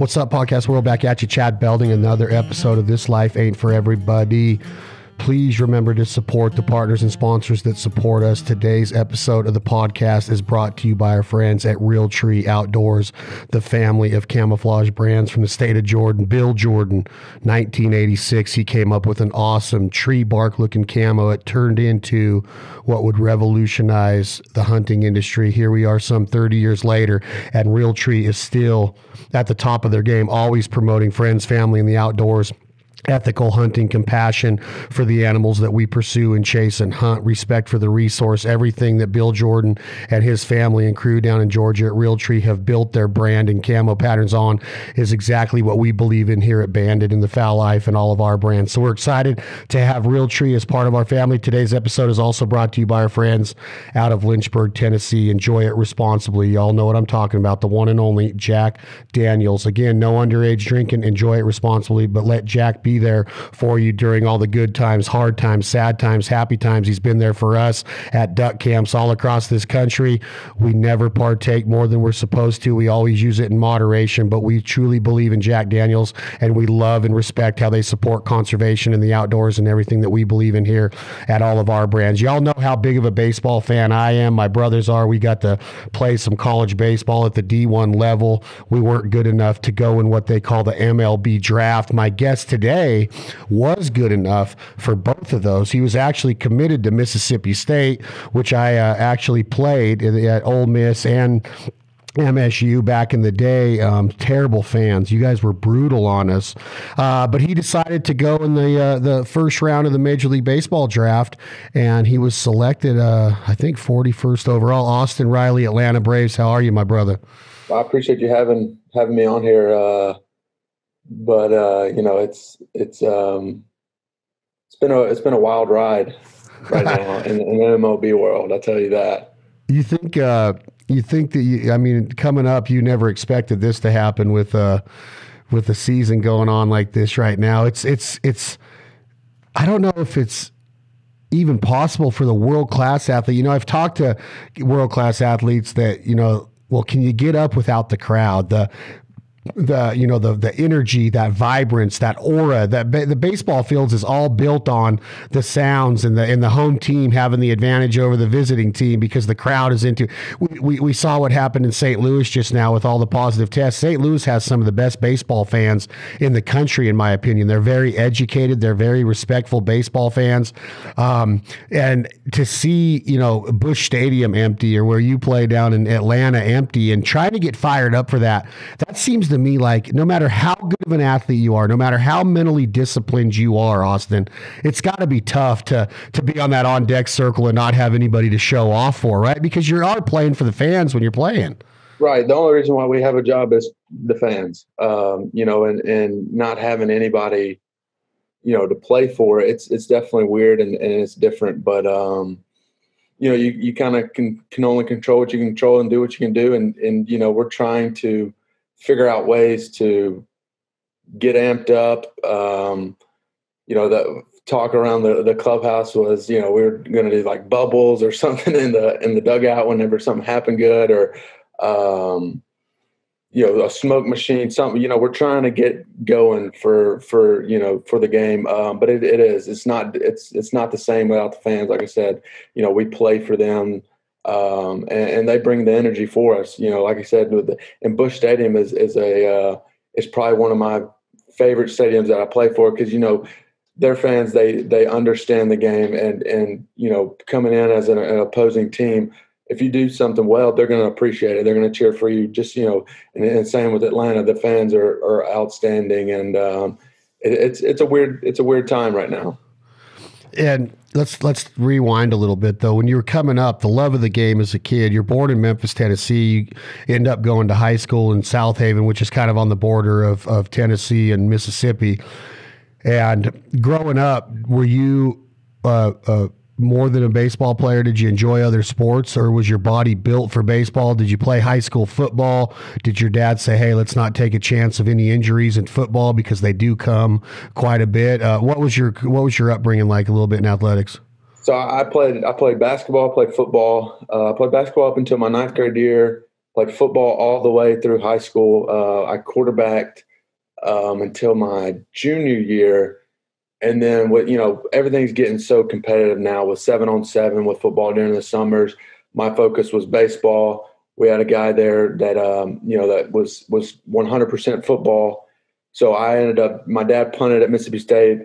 What's up, podcast world? Back at you, Chad Belding. Another episode of This Life Ain't For Everybody. Please remember to support the partners and sponsors that support us. Today's episode of the podcast is brought to you by our friends at Real Tree Outdoors, the family of camouflage brands from the state of Jordan. Bill Jordan, 1986, he came up with an awesome tree bark looking camo. It turned into what would revolutionize the hunting industry. Here we are some 30 years later, and Real Tree is still at the top of their game, always promoting friends, family, and the outdoors. Ethical hunting, compassion for the animals that we pursue and chase and hunt, respect for the resource. Everything that Bill Jordan and his family and crew down in Georgia at Realtree have built their brand and camo patterns on is exactly what we believe in here at Bandit and the Foul Life and all of our brands. So we're excited to have Realtree as part of our family. Today's episode is also brought to you by our friends out of Lynchburg, Tennessee. Enjoy it responsibly. Y'all know what I'm talking about. The one and only Jack Daniels. Again, no underage drinking. Enjoy it responsibly, but let Jack be there for you during all the good times, hard times, sad times, happy times. He's been there for us at duck camps all across this country. We never partake more than we're supposed to. We always use it in moderation, but we truly believe in Jack Daniels, and we love and respect how they support conservation and the outdoors and everything that we believe in here at all of our brands. Y'all know how big of a baseball fan I am. My brothers are. We got to play some college baseball at the D1 level. We weren't good enough to go in what they call the MLB draft. My guest today was good enough for both of those. He was actually committed to Mississippi State, which I actually played at Ole Miss and MSU back in the day. Terrible fans. You guys were brutal on us. But he decided to go in the first round of the Major League Baseball draft, and he was selected, I think, 41st overall. Austin Riley, Atlanta Braves. How are you, my brother? I appreciate you having me on here. But you know, it's been a wild ride right now in the MLB world. I'll tell you that. You think that I mean, coming up, you never expected this to happen with the season going on like this right now. It's I don't know if it's even possible for the world-class athlete. You know, I've talked to world-class athletes that, you know, well, can you get up without the crowd? The energy, that vibrance, that aura, the baseball fields is all built on the sounds and the home team having the advantage over the visiting team because the crowd is into. We saw what happened in St. Louis just now with all the positive tests. St. Louis has some of the best baseball fans in the country, in my opinion. They're very educated. They're very respectful baseball fans. And to see, you know, Busch Stadium empty, or where you play down in Atlanta empty, and trying to get fired up for that seems to me like no matter how good of an athlete you are, no matter how mentally disciplined you are, Austin, it's got to be tough to be on that on-deck circle and not have anybody to show off for, right? Because you are playing for the fans when you're playing. Right. The only reason why we have a job is the fans, you know, and not having anybody, you know, to play for. It's definitely weird and it's different, but you know, you kind of can only control what you can control and do what you can do. And you know, we're trying to figure out ways to get amped up. You know, the talk around the clubhouse was, you know, we were going to do like bubbles or something in the dugout whenever something happened good, or, you know, a smoke machine, something, you know, we're trying to get going for, you know, for the game. But it's not the same without the fans. Like I said, you know, we play for them. And they bring the energy for us. You know, like I said, and Busch Stadium is probably one of my favorite stadiums that I play for, because, you know, their fans, they understand the game, and you know, coming in as an opposing team, if you do something well, they're going to appreciate it. They're going to cheer for you. Just, you know, and same with Atlanta, the fans are outstanding, and it's a weird time right now. And let's rewind a little bit, though. When you were coming up, the love of the game as a kid, you're born in Memphis, Tennessee. You end up going to high school in South Haven, which is kind of on the border of Tennessee and Mississippi. And growing up, were you more than a baseball player? Did you enjoy other sports, or was your body built for baseball? Did you play high school football? Did your dad say, hey, let's not take a chance of any injuries in football, because they do come quite a bit? What was your upbringing like a little bit in athletics? So I played basketball, I played football. I played basketball up until my ninth grade year. played football all the way through high school. I quarterbacked until my junior year. And then everything's getting so competitive now with 7-on-7 with football during the summers. My focus was baseball. We had a guy there that that was 100% football. So my dad punted at Mississippi State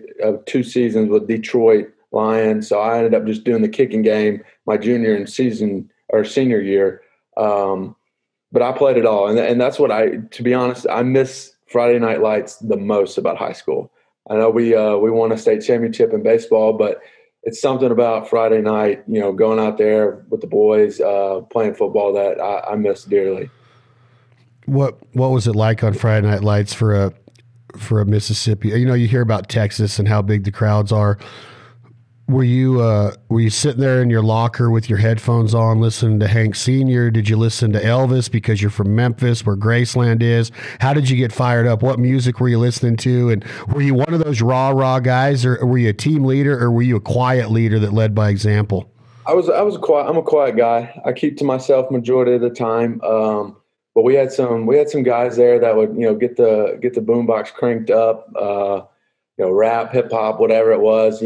2 seasons with Detroit Lions. So I ended up just doing the kicking game my junior and senior year. But I played it all, and that's what to be honest, I miss Friday Night Lights the most about high school. I know we won a state championship in baseball, but it's something about Friday night, going out there with the boys, playing football that I miss dearly. What was it like on Friday Night Lights for a Mississippi? You hear about Texas and how big the crowds are. Were you sitting there in your locker with your headphones on listening to Hank Sr.? Did you listen to Elvis because you're from Memphis where Graceland is? How did you get fired up? What music were you listening to? And were you one of those rah guys, or were you a team leader, or were you a quiet leader that led by example? I'm a quiet guy. I keep to myself majority of the time. But we had some guys there that would, get the boombox cranked up, rap, hip hop, whatever it was,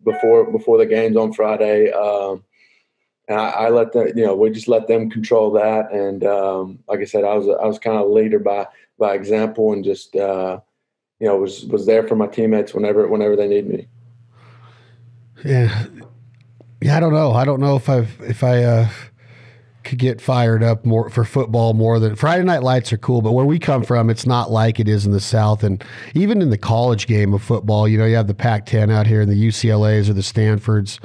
before the games on Friday. And I let them, we just let them control that. And like I said, I was kind of a leader by example, and just was there for my teammates whenever they need me. Yeah, I don't know. I don't know if I could get fired up more for football more than Friday Night Lights are cool, but where we come from, it's not like it is in the South. And even in the college game of football, you have the Pac-10 out here and the UCLAs or the Stanfords.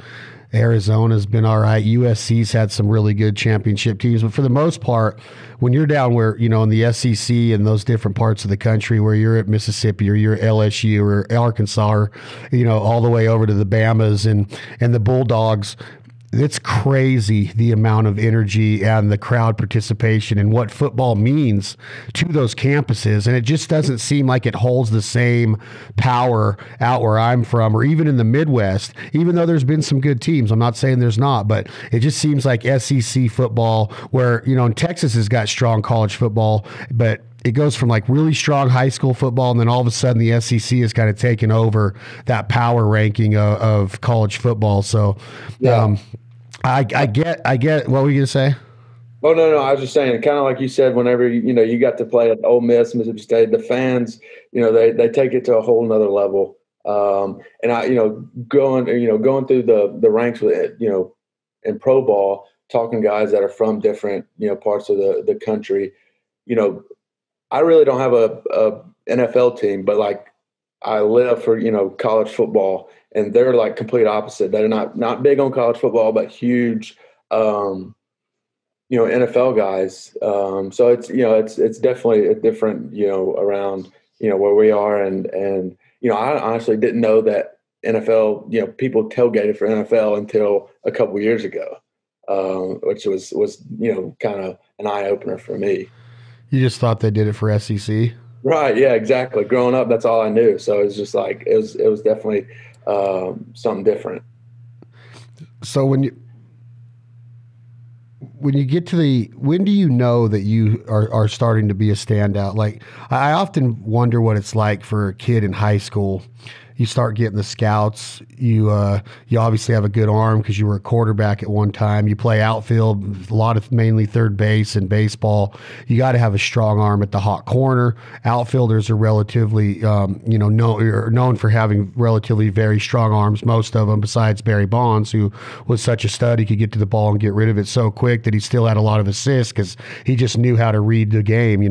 Arizona's been all right. USC's had some really good championship teams, but for the most part, when you're down where, in the SEC and those different parts of the country where you're at Mississippi or you're at LSU or Arkansas or, all the way over to the Bamas and the Bulldogs, it's crazy the amount of energy and the crowd participation and what football means to those campuses. And it just doesn't seem like it holds the same power out where I'm from, or even in the Midwest, even though there's been some good teams. I'm not saying there's not, but it just seems like SEC football where, and Texas has got strong college football, but it goes from like really strong high school football, and then all of a sudden the SEC has kind of taken over that power ranking of college football. So, yeah. I get. What were you gonna say? Oh no, I was just saying, kind of like you said, whenever you got to play at Ole Miss, Mississippi State, the fans, they take it to a whole nother level. And I, going through the ranks with it, in pro ball, talking guys that are from different parts of the country, I really don't have a NFL team, but like I live for college football. And they're like complete opposite. They're not big on college football, but huge, NFL guys. So it's definitely a different, around, where we are. And I honestly didn't know that NFL, people tailgated for NFL until a couple years ago, which was kind of an eye opener for me. You just thought they did it for SEC? Right. Yeah, exactly. Growing up, that's all I knew. So it's just like, it was definitely, something different. So when you get to when do you know that you are starting to be a standout? Like, I often wonder what it's like for a kid in high school. You start getting the scouts. You obviously have a good arm because you were a quarterback at one time. You play outfield, a lot of mainly third base and baseball. You got to have a strong arm at the hot corner. Outfielders are relatively, known for having relatively very strong arms. Most of them, besides Barry Bonds, who was such a stud, he could get to the ball and get rid of it so quick that he still had a lot of assists because he just knew how to read the game.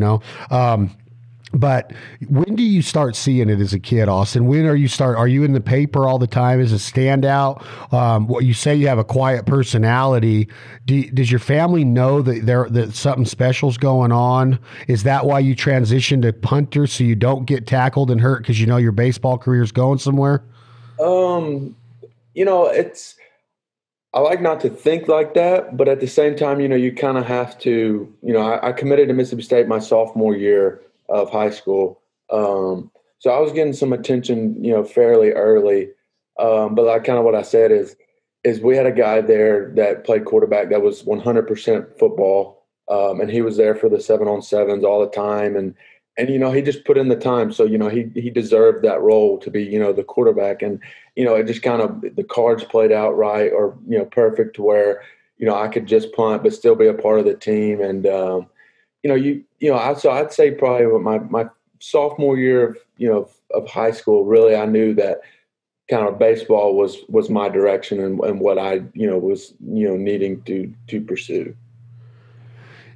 But when do you start seeing it as a kid, Austin? Are you in the paper all the time as a standout? What you say you have a quiet personality. Does your family know that something special's going on? Is that why you transitioned to punter so you don't get tackled and hurt because your baseball career is going somewhere? I like not to think like that, but at the same time, you kind of have to, I committed to Mississippi State my sophomore year of high school. So I was getting some attention, fairly early. But like kind of what I said is we had a guy there that played quarterback that was 100% football. And he was there for the 7-on-7s all the time. And, he just put in the time. So, he deserved that role to be, the quarterback. And, it just kind of, the cards played out right, or, perfect, to where, I could just punt, but still be a part of the team. And, so I'd say probably my sophomore year of high school, really, I knew that kind of baseball was my direction, and what I, was, needing to pursue.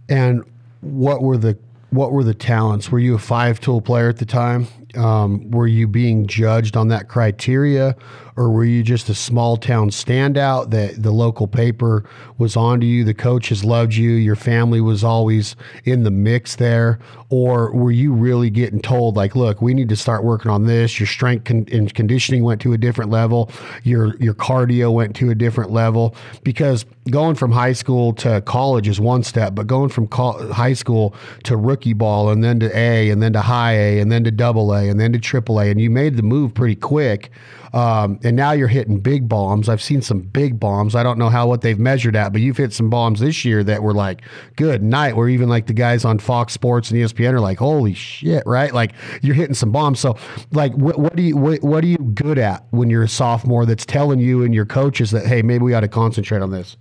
And what were the talents? Were you a 5-tool player at the time? Were you being judged on that criteria, or were you just a small town standout that the local paper was onto you? The coaches loved you. Your family was always in the mix there, or were you really getting told, like, look, we need to start working on this. Your strength and conditioning went to a different level. Your cardio went to a different level, because going from high school to college is one step, but going from high school to rookie ball, and then to A, and then to high A, and then to double A, and then to triple A, and you made the move pretty quick. And now you're hitting big bombs. I've seen some big bombs. I don't know what they've measured at, but you've hit some bombs this year that were like, good night. Where even like the guys on Fox Sports and ESPN are like, holy shit, right? Like, you're hitting some bombs. So like, what are you good at when you're a sophomore that's telling you and your coaches that, hey, maybe we ought to concentrate on this?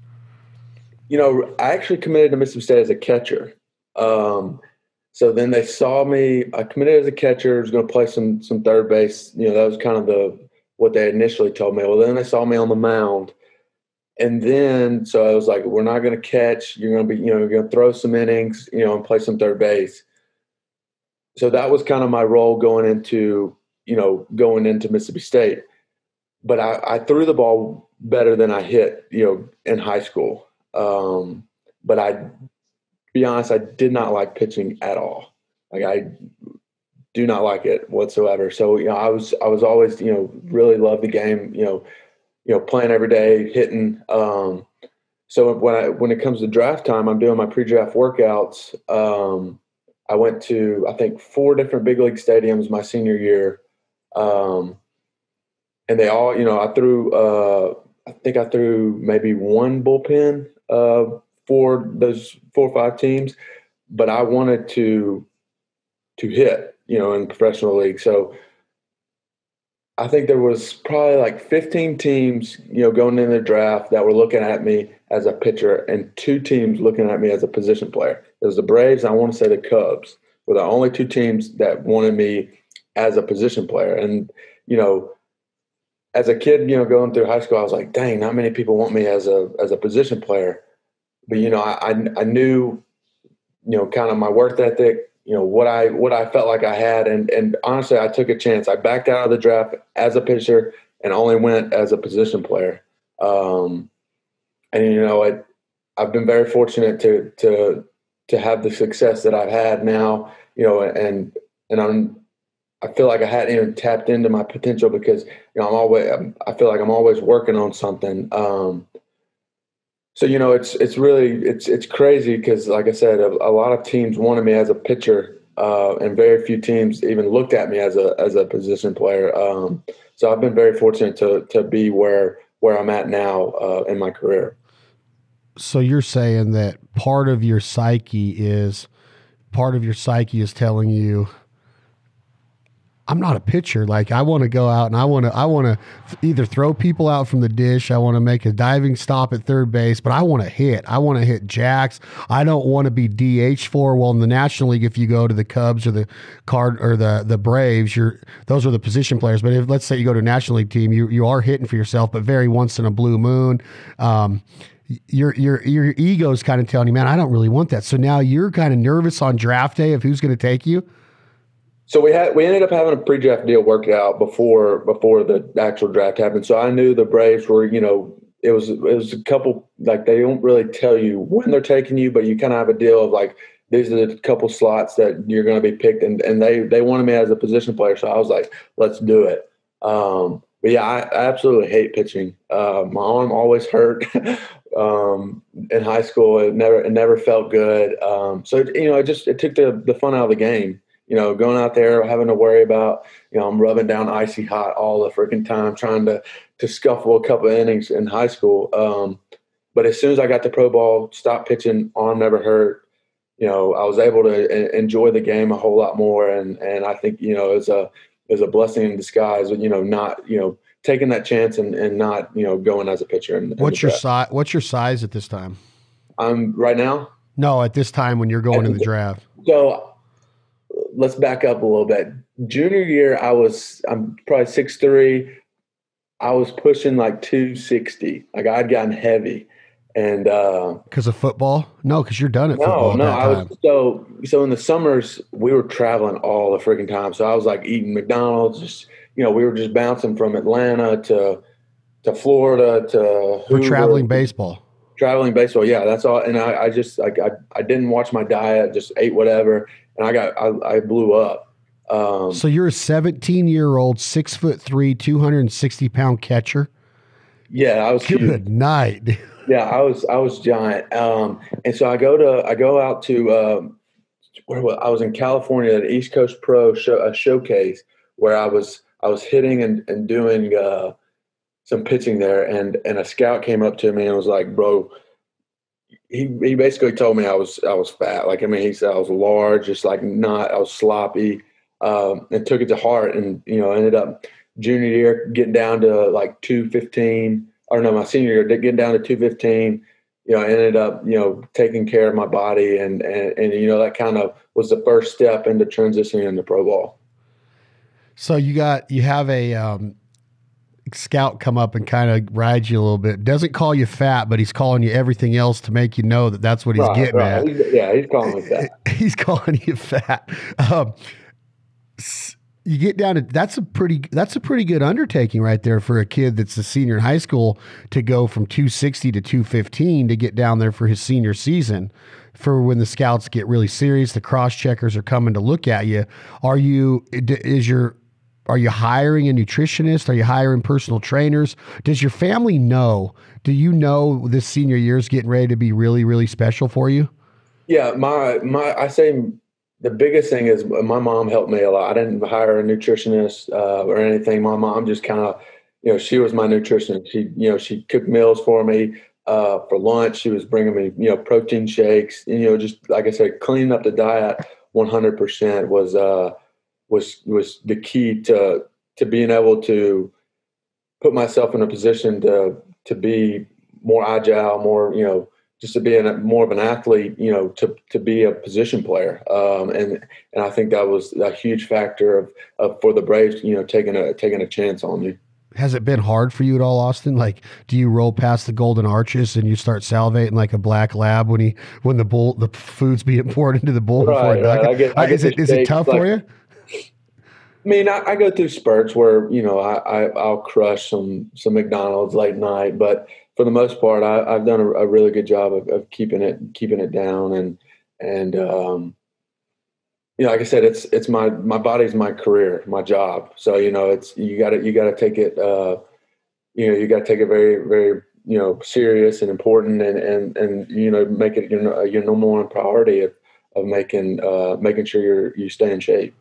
I actually committed to Mississippi State as a catcher. So then they saw me. I committed as a catcher. I was going to play some third base. That was kind of what they initially told me. Well, then they saw me on the mound, and then so I was like, "We're not going to catch. You're going to be, you're going to throw some innings, and play some third base." So that was kind of my role going into Mississippi State. But I threw the ball better than I hit, in high school. But be honest, I did not like pitching at all. Like, I do not like it whatsoever. So, I was always, really loved the game, playing every day, hitting. So when it comes to draft time, I'm doing my pre-draft workouts. I went to, I think, 4 different big league stadiums my senior year. And they all, I think I threw maybe one bullpen, for those 4 or 5 teams, but I wanted to hit, in professional league. So I think there was probably like 15 teams, going in the draft that were looking at me as a pitcher, and 2 teams looking at me as a position player. It was the Braves, and I want to say the Cubs were the only 2 teams that wanted me as a position player. And, as a kid, going through high school, I was like, dang, not many people want me as a position player. But, I knew, kind of my work ethic, what I felt like I had. And honestly, I took a chance. I backed out of the draft as a pitcher and only went as a position player. And, I've been very fortunate to have the success that I've had now, and I feel like I hadn't even tapped into my potential, because, I feel like I'm always working on something. So, it's crazy, because, like I said, a lot of teams wanted me as a pitcher, and very few teams even looked at me as a position player. So I've been very fortunate to be where I'm at now, in my career. So you're saying that part of your psyche is telling you, I'm not a pitcher. Like, I want to go out and I want to either throw people out from the dish. I want to make a diving stop at third base, but I want to hit. I want to hit jacks. I don't want to be DH for. Well, in the National League, if you go to the Cubs or the the Braves, those are the position players. But if, let's say, you go to a National League team, you are hitting for yourself, but very once in a blue moon. Your ego's kind of telling you, man, I don't really want that. So now you're kind of nervous on draft day of who's going to take you. So we ended up having a pre-draft deal worked out before the actual draft happened. So I knew the Braves were, it was a couple, like, they don't really tell you when they're taking you, but you kind of have a deal of like, these are the couple slots that you're going to be picked, and they wanted me as a position player. So I was like, let's do it. But yeah, I absolutely hate pitching. My arm always hurt. In high school, it never felt good. So it took the fun out of the game. Going out there, having to worry about, I'm rubbing down icy hot all the freaking time, trying to scuffle a couple of innings in high school. But as soon as I got to pro ball, stopped pitching, arm never hurt. I was able to enjoy the game a whole lot more. And I think, it was a blessing in disguise, not, taking that chance and not, going as a pitcher in What's the your draft. size? What's your size at this time? I'm right now. No, at this time when you're going in the draft. So let's back up a little bit. Junior year, I'm probably 6'3". I was pushing like 260. Like I'd gotten heavy. And because of football? No, because you're done at football at that I was time. so in the summers we were traveling all the freaking time. So I was like eating McDonald's, just we were just bouncing from Atlanta to Florida to For Hoover. traveling baseball. Traveling baseball, yeah, that's all. And I just like I didn't watch my diet, just ate whatever, and I blew up. So you're a 17-year-old, 6'3", 260-pound catcher. Yeah, I was Good huge. night. Yeah, I was giant. And so I go out to I was in California at East Coast Pro showcase where I was hitting and doing some pitching there, and a scout came up to me and was like, "Bro," he basically told me I was fat. Like, I mean, he said I was large, just like not, I was sloppy, and took it to heart. And ended up junior year getting down to like 215, or no, my senior year getting down to 215. I ended up taking care of my body, and that kind of was the first step into transitioning into pro ball. So you have a scout come up and kind of ride you a little bit. Doesn't call you fat, but he's calling you everything else to make you know that that's what he's getting at. He's calling me fat. He's calling you fat. You get down to that's a pretty good undertaking right there for a kid that's a senior in high school to go from 260 to 215 to get down there for his senior season. For when the scouts get really serious, the cross checkers are coming to look at you. Are you hiring a nutritionist? Are you hiring personal trainers? Does your family know? Do you know this senior year is getting ready to be really, really special for you? Yeah, I say the biggest thing is my mom helped me a lot. I didn't hire a nutritionist or anything. My mom just kind of, she was my nutritionist. She cooked meals for me for lunch. She was bringing me, protein shakes. Just like I said, cleaning up the diet 100% was the key to being able to put myself in a position to be more agile, more, just to be more of an athlete, to be a position player. And I think that was a huge factor of for the Braves, taking a chance on me. Has it been hard for you at all, Austin? Like, do you roll past the golden arches and you start salivating like a black lab when the food's being poured into the bowl before it right. Is it tough for you? I mean, I go through spurts where, I'll crush some McDonald's late night, but for the most part, I've done a really good job of keeping it down. And like I said, it's my body's my career, my job. So, it's, you gotta take it, you gotta take it very, very, serious and important and make it, your number one priority of making sure you stay in shape.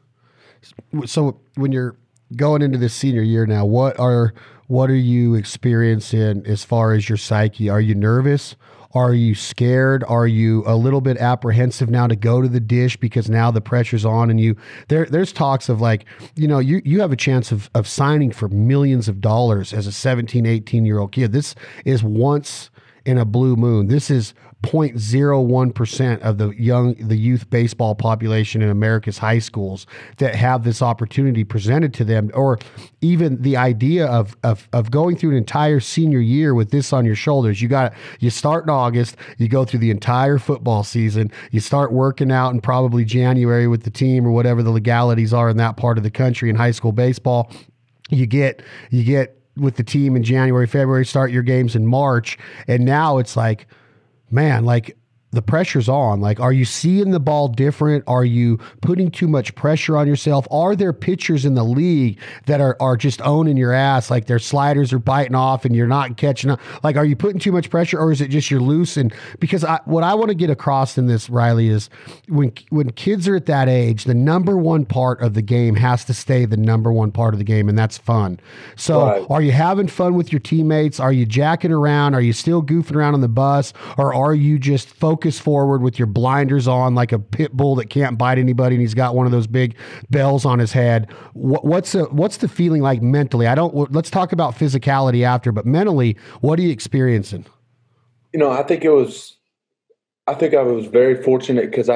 So when you're going into this senior year now, what are you experiencing as far as your psyche? Are you nervous? Are you scared? Are you a little bit apprehensive now to go to the dish because now the pressure's on and there's talks of like, you have a chance of signing for millions of dollars as a 17, 18-year-old kid. This is once in a blue moon. This is 0.01% of the youth baseball population in America's high schools that have this opportunity presented to them, or even the idea of going through an entire senior year with this on your shoulders. You start in August, you go through the entire football season, you start working out in probably January with the team or whatever the legalities are in that part of the country in high school baseball. You get with the team in January, February, start your games in March. And now it's like, man, like the pressure's on. Like, are you seeing the ball different? Are you putting too much pressure on yourself? Are there pitchers in the league that are just owning your ass? Like their sliders are biting off and you're not catching up. Like, are you putting too much pressure, or is it just you're loose? And because what I want to get across in this, Riley, is when kids are at that age, the number one part of the game has to stay the number one part of the game, and that's fun. So right. Are you having fun with your teammates? Are you jacking around? Are you still goofing around on the bus? Or are you just focused focus forward with your blinders on like a pit bull that can't bite anybody, and he's got one of those big bells on his head. What's the feeling like mentally? Let's talk about physicality after, but mentally, what are you experiencing? I think I was very fortunate because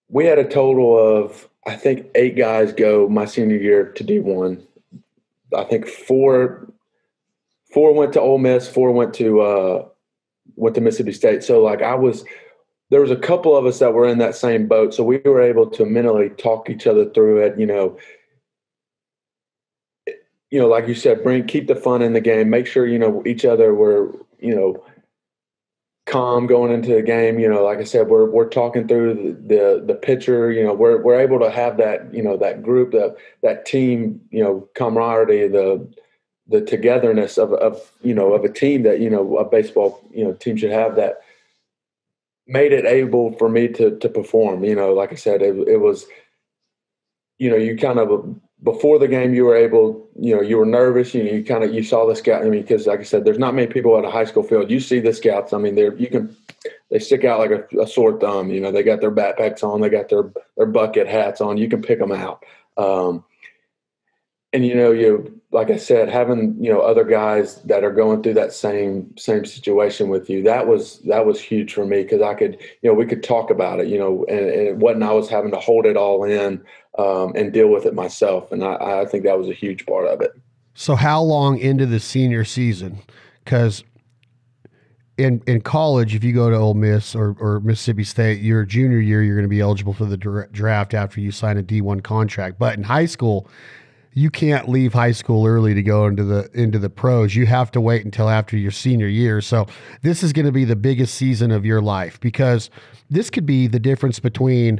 we had a total of, I think, 8 guys go my senior year to D1. I think four went to Ole Miss, 4 went to Mississippi State. So like there was a couple of us that were in that same boat. So we were able to mentally talk each other through it. Like you said, keep the fun in the game. Make sure, each other were, calm going into the game. Like I said, we're talking through the pitcher. We're able to have that, that group, that team, camaraderie, the togetherness of a team that, a baseball, team should have, that made it able for me to perform. Like I said, it was, you kind of, before the game, you were able, you were nervous. You saw the scout. Because like I said, there's not many people at a high school field. You see the scouts. They stick out like a sore thumb. They got their backpacks on. They got their bucket hats on. You can pick them out. And like I said, having other guys that are going through that same situation with you, that was huge for me, because I could we could talk about it, and it wasn't, I was having to hold it all in and deal with it myself, and I think that was a huge part of it. So how long into the senior season? Because in college, if you go to Ole Miss or Mississippi State, your junior year, you're going to be eligible for the draft after you sign a D1 contract. But in high school, you can't leave high school early to go into the pros. You have to wait until after your senior year. So this is going to be the biggest season of your life, because this could be the difference between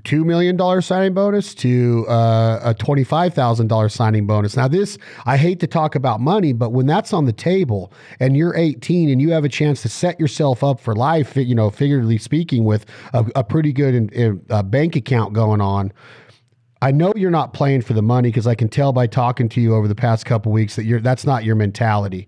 $2 million signing bonus to a $25,000 signing bonus. Now this, I hate to talk about money, but when that's on the table and you're 18 and you have a chance to set yourself up for life, figuratively speaking, with a pretty good bank account going on, I know you're not playing for the money, because I can tell by talking to you over the past couple of weeks that that's not your mentality.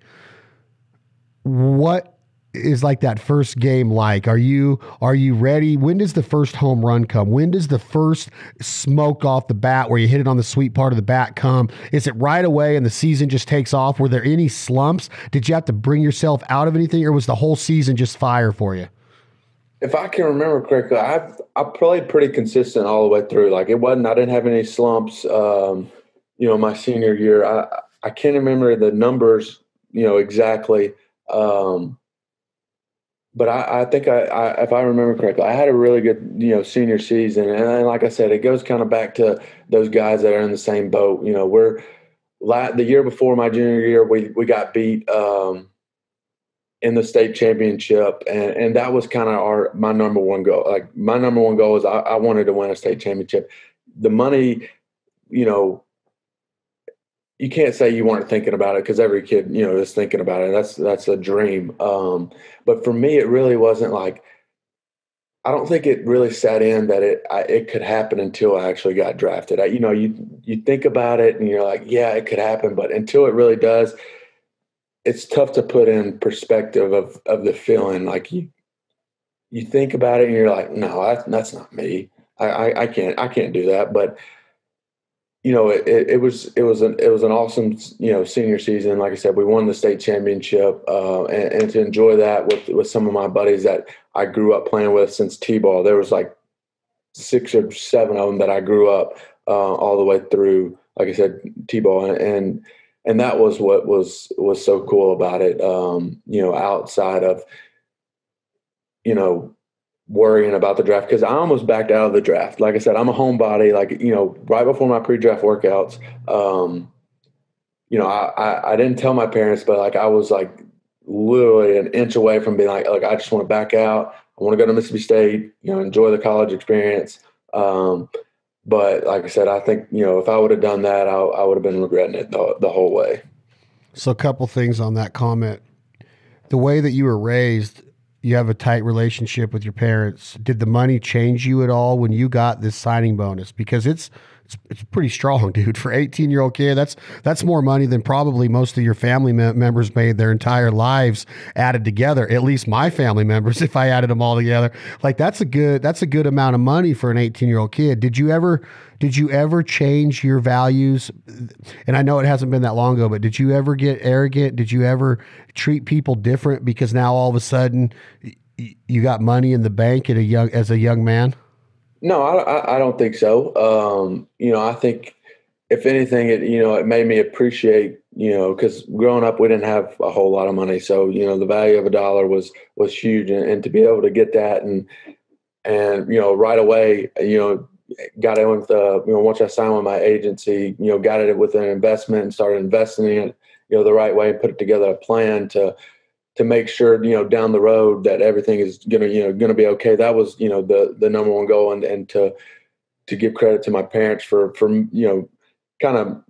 What is like that first game like? Are you ready? When does the first home run come? When does the first smoke off the bat where you hit it on the sweet part of the bat come? Is it right away and the season just takes off? Were there any slumps? Did you have to bring yourself out of anything, or was the whole season just fire for you? If I can remember correctly, I played pretty consistent all the way through. Like I didn't have any slumps. My senior year, I can't remember the numbers, exactly. But I think if I remember correctly, I had a really good, senior season. And like I said, it goes kind of back to those guys that are in the same boat. The year before my junior year, we got beat in the state championship, and that was kind of my number one goal. Like my number one goal is I wanted to win a state championship. The money, you can't say you weren't thinking about it, because every kid, is thinking about it. That's a dream. But for me, it really wasn't like, I don't think it really set in that it could happen until I actually got drafted. You think about it and you're like, yeah, it could happen, but until it really does, it's tough to put in perspective of the feeling. Like you think about it and you're like, no, that's not me. I can't do that. But it was an awesome senior season. Like I said, we won the state championship, and to enjoy that with some of my buddies that I grew up playing with since T-ball. There was like 6 or 7 of them that I grew up all the way through. Like I said, T-ball, and that was what was so cool about it. Outside of worrying about the draft, because I almost backed out of the draft. Like I said, I'm a homebody. Like, right before my pre-draft workouts, I didn't tell my parents, but like I was like literally an inch away from being like, I just want to back out. I want to go to Mississippi State, enjoy the college experience. But like I said, I think, if I would have done that, I would have been regretting it the whole way. So a couple things on that comment. The way that you were raised, you have a tight relationship with your parents. Did the money change you at all when you got this signing bonus? Because it's It's pretty strong, dude. For 18-year-old kid, that's more money than probably most of your family members made their entire lives added together. At least my family members, if I added them all together, like that's a good amount of money for an 18-year-old kid. Did you ever change your values? And I know it hasn't been that long ago, but did you ever get arrogant? Did you ever treat people different because now all of a sudden you got money in the bank as a young man? No, I don't think so. I think if anything, it made me appreciate, because growing up, we didn't have a whole lot of money. So, the value of a dollar was huge. And to be able to get that and right away, got in with, once I signed with my agency, got it with an investment and started investing in it, the right way and put together a plan to make sure, down the road that everything is going to be okay. That was, the number one goal, and to give credit to my parents for kind of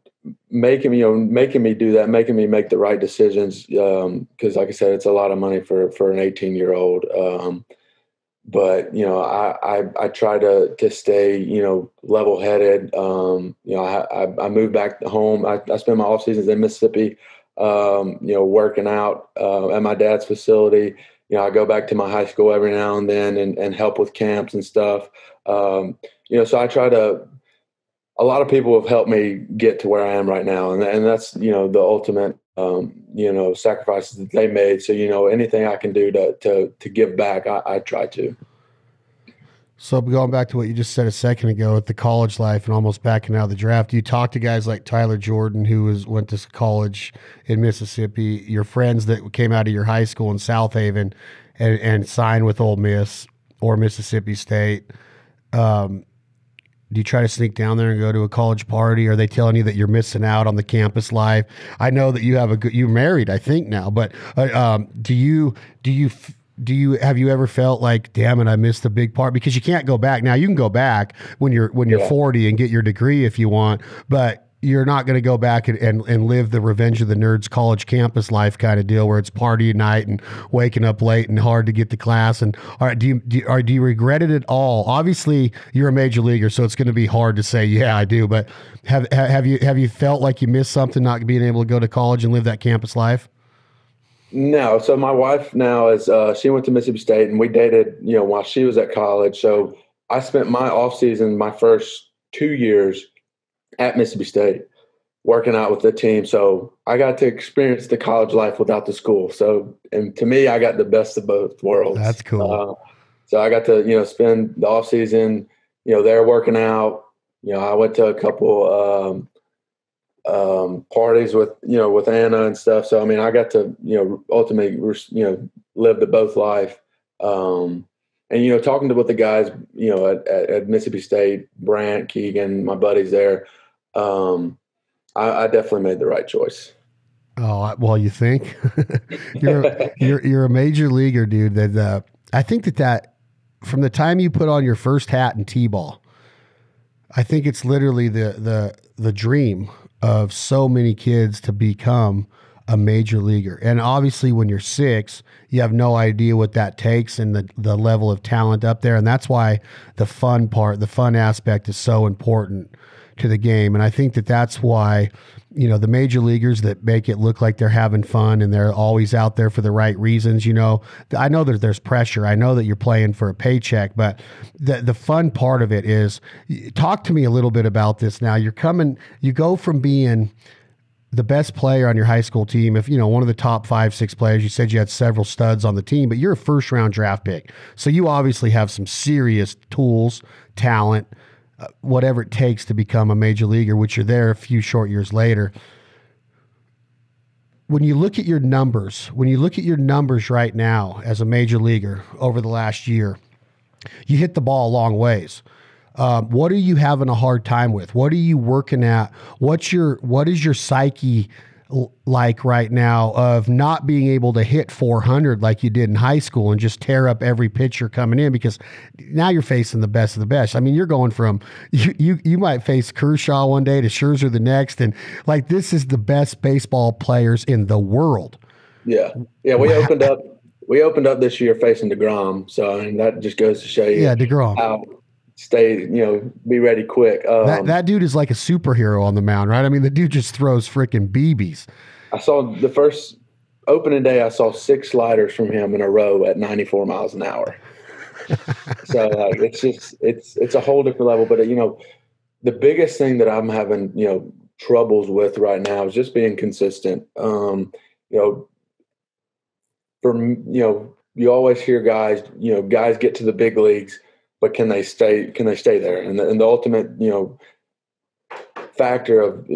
making me do that, making me make the right decisions. Cause like I said, it's a lot of money for an 18-year-old. But, I try to stay, level headed. I moved back home. I spent my off seasons in Mississippi, working out at my dad's facility. I go back to my high school every now and then and help with camps and stuff. So I try to, a lot of people have helped me get to where I am right now. And that's, the ultimate, sacrifices that they made. So, anything I can do to give back, I try to. So going back to what you just said a second ago with the college life and almost backing out of the draft, you talk to guys like Tyler Jordan, who went to college in Mississippi, your friends that came out of your high school in South Haven and signed with Ole Miss or Mississippi State. Do you try to sneak down there and go to a college party? Are they telling you that you're missing out on the campus life? I know that you're married, I think now, but have you ever felt like, damn it, I missed a big part? Because you can't go back. Now you can go back when you're 40 and get your degree if you want, but you're not going to go back and live the Revenge of the Nerds college campus life kind of deal where it's party night and waking up late and hard to get to class. And all right, do you regret it at all? Obviously you're a major leaguer, so it's going to be hard to say, yeah, I do, but have you felt like you missed something not being able to go to college and live that campus life? No. So my wife now she went to Mississippi State, and we dated, while she was at college. So I spent my off season, my first 2 years at Mississippi State working out with the team. So I got to experience the college life without the school. So, and to me, I got the best of both worlds. That's cool. So I got to, spend the off season, there working out. I went to a couple, parties with Anna and stuff. So, I mean, I got to, ultimately, live the both life. And, talking with the guys, at Mississippi State, Brant, Keegan, my buddies there, I definitely made the right choice. Oh, well, you think you're a major leaguer, dude. That I think that from the time you put on your first hat in T-ball, I think it's literally the dream of so many kids to become a major leaguer. And obviously when you're 6, you have no idea what that takes and the level of talent up there. And that's why the fun aspect is so important to the game. And I think that's why, the major leaguers that make it look like they're having fun and they're always out there for the right reasons. I know that there's pressure. I know that you're playing for a paycheck, but the fun part of it is, talk to me a little bit about this. Now you go from being the best player on your high school team, if one of the top 5, 6 players. You said you had several studs on the team, but you're a first round draft pick. So you obviously have some serious tools, talent, whatever it takes to become a major leaguer, which you're there a few short years later. When you look at your numbers right now as a major leaguer over the last year, you hit the ball a long ways. What are you having a hard time with? What are you working at? What is your psyche like right now of not being able to hit 400 like you did in high school and just tear up every pitcher coming in? Because now you're facing the best of the best. I mean, you're going from you might face Kershaw one day to Scherzer the next, and like this is the best baseball players in the world. Yeah. We opened up this year facing DeGrom, so I mean that just goes to show you. Yeah, DeGrom. be ready quick. That dude is like a superhero on the mound, right? I mean, the dude just throws freaking BBs. I saw the first opening day, I saw 6 sliders from him in a row at 94 miles an hour. So like, it's a whole different level. But the biggest thing that I'm having troubles with right now is just being consistent. You always hear guys get to the big leagues, but can they stay there? And the ultimate factor of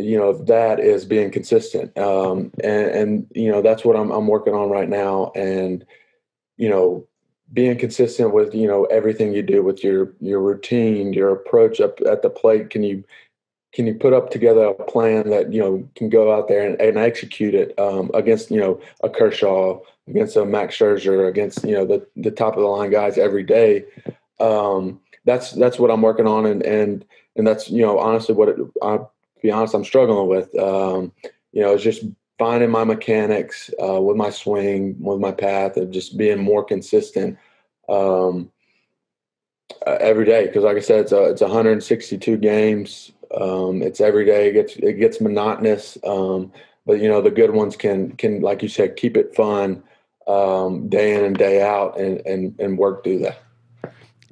that is being consistent. And that's what I'm working on right now. And being consistent with everything you do with your routine, your approach up at the plate. Can you put up together a plan that can go out there and execute it against a Kershaw, against a Max Scherzer, against the top of the line guys every day. That's what I'm working on, and that's honestly I'll be honest, I'm struggling with. It's just finding my mechanics with my swing, with my path, and just being more consistent every day. Because like I said, it's 162 games. It's every day. It gets monotonous. But the good ones can like you said, keep it fun day in and day out, and work through that.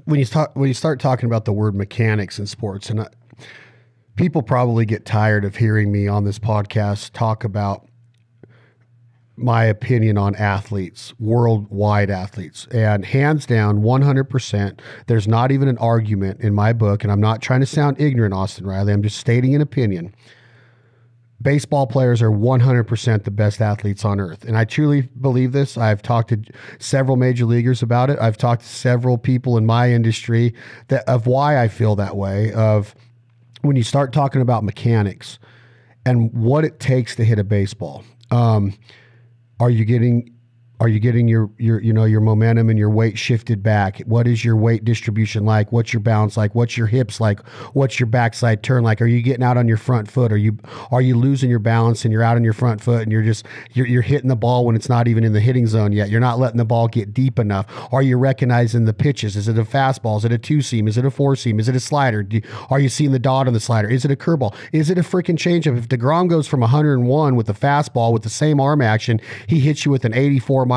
When you start talking about the word mechanics in sports, and people probably get tired of hearing me on this podcast talk about my opinion on athletes, worldwide athletes, and hands down, 100%. There's not even an argument in my book, and I'm not trying to sound ignorant, Austin Riley. I'm just stating an opinion. Baseball players are 100% the best athletes on earth. And I truly believe this. I've talked to several major leaguers about it. I've talked to several people in my industry of why I feel that way, of when you start talking about mechanics and what it takes to hit a baseball. Are you getting your momentum and your weight shifted back? What is your weight distribution like? What's your balance like? What's your hips like? What's your backside turn like? Are you getting out on your front foot? Are you losing your balance and you're out on your front foot and you're hitting the ball when it's not even in the hitting zone yet? You're not letting the ball get deep enough. Are you recognizing the pitches? Is it a fastball? Is it a 2-seam? Is it a 4-seam? Is it a slider? Are you seeing the dot on the slider? Is it a curveball? Is it a freaking changeup? If DeGrom goes from 101 with the fastball with the same arm action, he hits you with an 84-mile-an-hour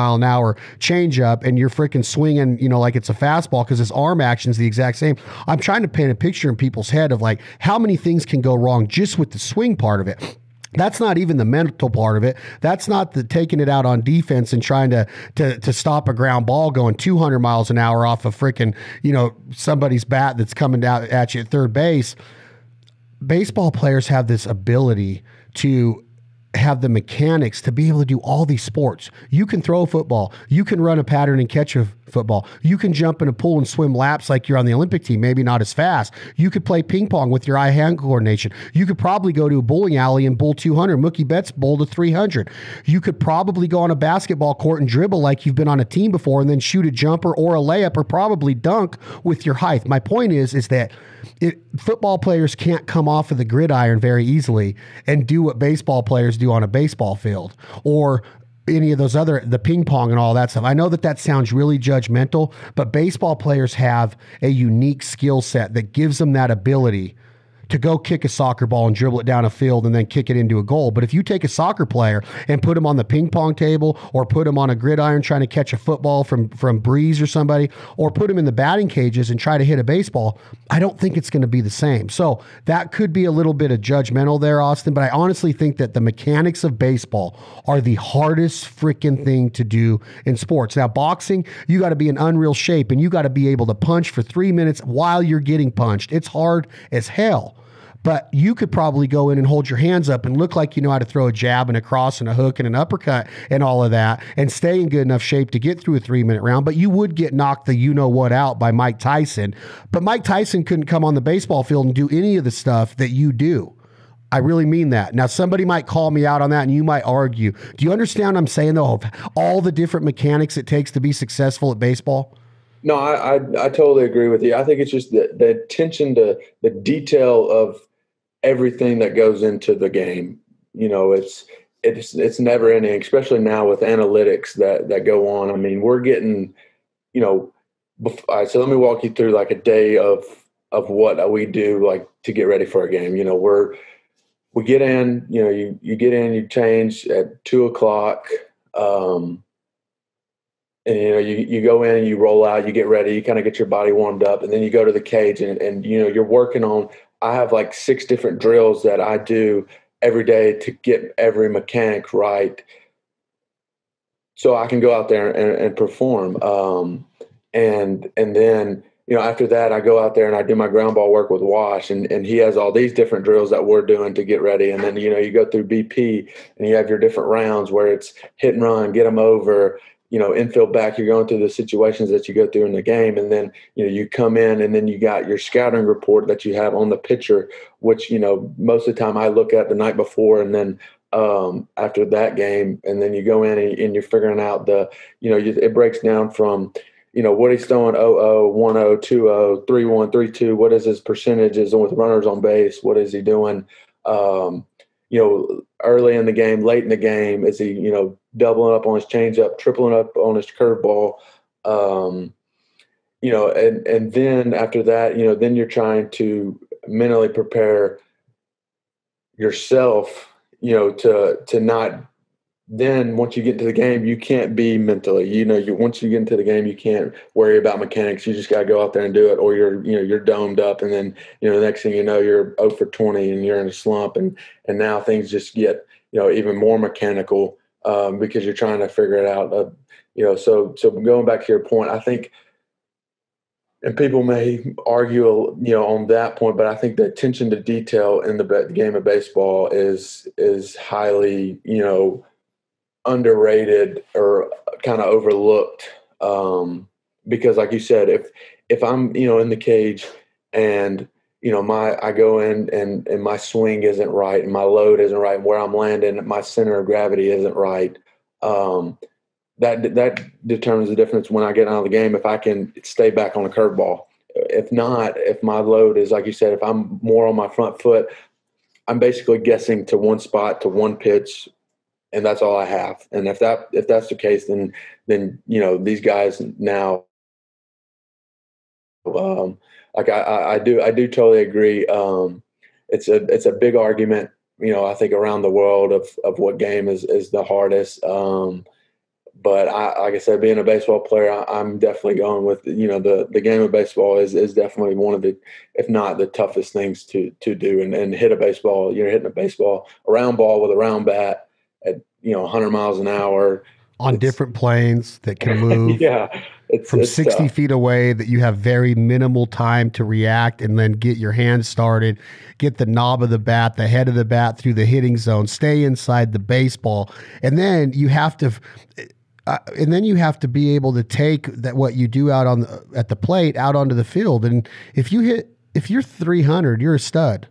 change up and you're freaking swinging, like it's a fastball because his arm action is the exact same. I'm trying to paint a picture in people's head of like how many things can go wrong just with the swing part of it. That's not even the mental part of it. That's not the taking it out on defense and trying to stop a ground ball going 200 miles an hour off of freaking, somebody's bat that's coming down at you at third base. Baseball players have this ability to have the mechanics to be able to do all these sports. You can throw a football. You can run a pattern and catch a football. You can jump in a pool and swim laps like you're on the Olympic team, maybe not as fast. You could play ping pong with your eye-hand coordination. You could probably go to a bowling alley and bowl 200. Mookie Betts bowled a 300. You could probably go on a basketball court and dribble like you've been on a team before and then shoot a jumper or a layup or probably dunk with your height. My point is that football players can't come off of the gridiron very easily and do what baseball players do on a baseball field or any of those the ping pong and all that stuff. I know that sounds really judgmental, but baseball players have a unique skill set that gives them that ability to go kick a soccer ball and dribble it down a field and then kick it into a goal. But if you take a soccer player and put him on the ping pong table or put him on a gridiron trying to catch a football from Breeze or somebody, or put him in the batting cages and try to hit a baseball, I don't think it's going to be the same. So that could be a little bit of judgmental there, Austin, but I honestly think that the mechanics of baseball are the hardest freaking thing to do in sports. Now, boxing, you got to be in unreal shape and you got to be able to punch for 3 minutes while you're getting punched. It's hard as hell. But you could probably go in and hold your hands up and look like you know how to throw a jab and a cross and a hook and an uppercut and all of that and stay in good enough shape to get through a 3-minute round. But you would get knocked the you-know-what out by Mike Tyson. But Mike Tyson couldn't come on the baseball field and do any of the stuff that you do. I really mean that. Now, somebody might call me out on that and you might argue. Do you understand what I'm saying, though, of all the different mechanics it takes to be successful at baseball? No, I totally agree with you. I think it's just the attention to the detail of everything that goes into the game. It's never ending, especially now with analytics that go on. I mean, we're getting, all right, so let me walk you through like a day of of what we do, like, to get ready for a game. We get in, you get in, you change at 2:00. And you go in and you roll out, you get ready, you kind of get your body warmed up, and then you go to the cage and you're working on. I have like 6 different drills that I do every day to get every mechanic right, so I can go out there and perform. And then after that, I go out there and I do my ground ball work with Wash, and he has all these different drills that we're doing to get ready. And then you go through BP and you have your different rounds where it's hit and run, get them over. Infield back, you're going through the situations that you go through in the game. And then, you come in and then you got your scouting report that you have on the pitcher, which, most of the time I look at the night before and then after that game. And then you go in and you're figuring out it breaks down from, what he's throwing 0-0, 1-0, 2-0, 3-1, 3-2. What is his percentages with runners on base? What is he doing? Early in the game, late in the game, is he, doubling up on his changeup, tripling up on his curveball? And then after that, then you're trying to mentally prepare yourself, to not. Then once you get into the game, you can't be mentally, once you get into the game, you can't worry about mechanics. You just got to go out there and do it, or you're domed up. And then, the next thing you know, you're 0 for 20 and you're in a slump. And now things just get, even more mechanical because you're trying to figure it out. So going back to your point, I think, and people may argue, on that point, but I think the attention to detail in the game of baseball is highly, underrated or kind of overlooked, because like you said, if I'm in the cage and I go in and my swing isn't right and my load isn't right and where I'm landing, my center of gravity isn't right, that determines the difference when I get out of the game, if I can stay back on a curveball. If not, if my load is, like you said, if I'm more on my front foot, I'm basically guessing to one spot, to one pitch, and that's all I have. And if that's the case, then these guys now, like I do totally agree. It's a big argument, I think around the world of what game is the hardest. But like I said, being a baseball player, I'm definitely going with the game of baseball is definitely one of the, if not the toughest things to do. And hit a baseball, you're hitting a baseball, a round ball with a round bat at 100 miles an hour on different planes that can move from 60 tough. feet away, that you have very minimal time to react and then get your hands started, get the knob of the bat, the head of the bat through the hitting zone, stay inside the baseball. And then you have to be able to take that, what you do out at the plate, out onto the field. And if you're 300, you're a stud,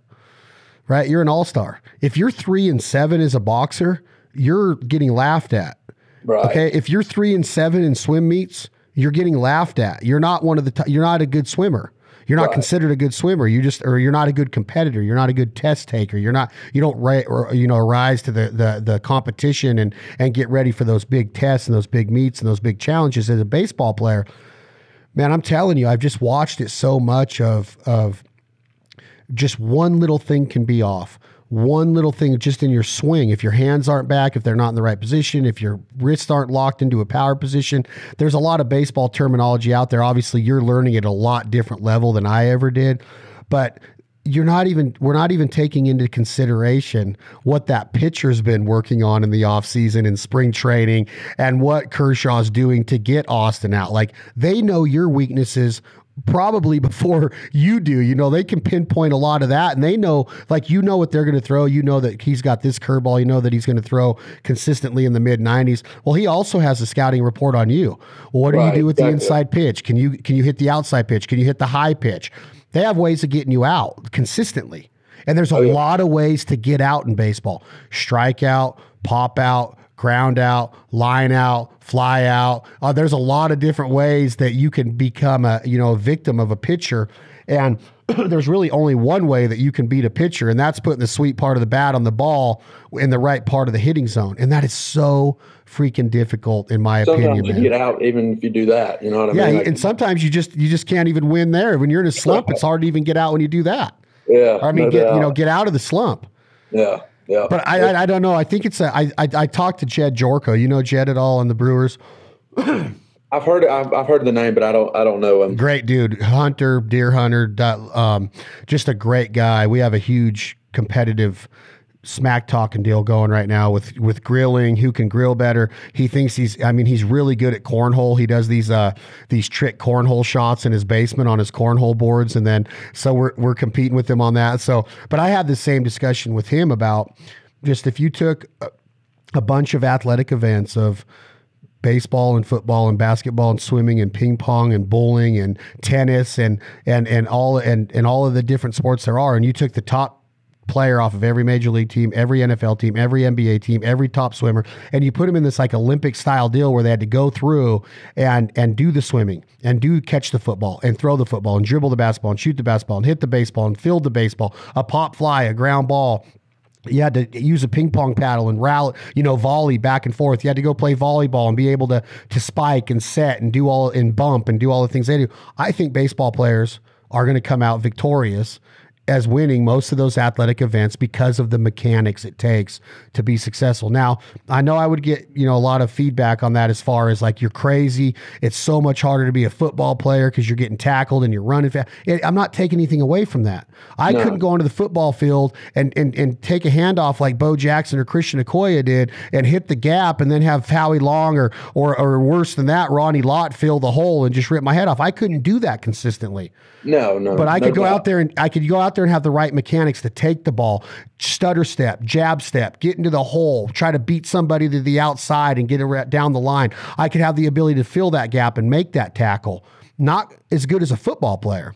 right? You're an all-star. If you're 3-7 as a boxer, you're getting laughed at. Right. Okay. If you're 3-7 in swim meets, you're getting laughed at. You're not you're not a good swimmer. You're not considered a good swimmer. You're not a good competitor. You're not a good test taker. You don't rise to the competition and get ready for those big tests and those big meets and those big challenges as a baseball player. Man, I'm telling you, I've just watched it so much of just one little thing can be off. One little thing just in your swing. If your hands aren't back, if they're not in the right position, if your wrists aren't locked into a power position, there's a lot of baseball terminology out there. Obviously, you're learning at a lot different level than I ever did, but we're not even taking into consideration what that pitcher's been working on in the offseason and spring training and what Kershaw's doing to get Austin out. Like, they know your weaknesses probably before you do. They can pinpoint a lot of that, and they know, like, what they're going to throw. That he's got this curveball, that he's going to throw consistently in the mid 90s. Well, he also has a scouting report on you. Well, what do you do with the inside pitch? Can you hit the outside pitch? Can you hit the high pitch? They have ways of getting you out consistently. And there's a lot of ways to get out in baseball. Strike out, pop out, ground out, line out, fly out. There's a lot of different ways that you can become a victim of a pitcher. And there's really only one way that you can beat a pitcher, and that's putting the sweet part of the bat on the ball in the right part of the hitting zone. And that is so freaking difficult, in my opinion, Sometimes you man. get out even if you do that. You know what I Yeah, mean? Like, and sometimes you just can't even win there. When you're in a slump, it's hard to even get out when you do that. yeah. Or, I mean, no doubt. get out of the slump. Yeah. Yeah. But I don't know. I think it's I talked to Jed Jorko. You know Jed at all on the Brewers? I've heard the name, but I don't know him. Great dude, hunter, deer hunter, just a great guy. We have a huge competitive smack talking deal going right now with grilling, who can grill better. He thinks he's really good at cornhole. He does these trick cornhole shots in his basement on his cornhole boards, and then so we're competing with him on that. So, but I had the same discussion with him about just if you took a bunch of athletic events of baseball and football and basketball and swimming and ping pong and bowling and tennis and all of the different sports there are, and you took the top player off of every major league team, every NFL team, every NBA team, every top swimmer, and you put them in this like Olympic style deal where they had to go through and do the swimming and catch the football and throw the football and dribble the basketball and shoot the basketball and hit the baseball and field the baseball, a pop fly, a ground ball. You had to use a ping pong paddle and rally, volley back and forth. You had to go play volleyball and be able to spike and set and bump and do all the things they do. I think baseball players are going to come out victorious as winning most of those athletic events because of the mechanics it takes to be successful. Now, I know I would get, a lot of feedback on that as far as like, you're crazy. It's so much harder to be a football player because you're getting tackled and you're running fast. I'm not taking anything away from that. I couldn't go onto the football field and take a handoff like Bo Jackson or Christian Okoye did and hit the gap and then have Howie Long or worse than that, Ronnie Lott fill the hole and just rip my head off. I couldn't do that consistently. No. But I could go out there and have the right mechanics to take the ball, stutter step, jab step, get into the hole, try to beat somebody to the outside and get it down the line. I could have the ability to fill that gap and make that tackle. Not as good as a football player.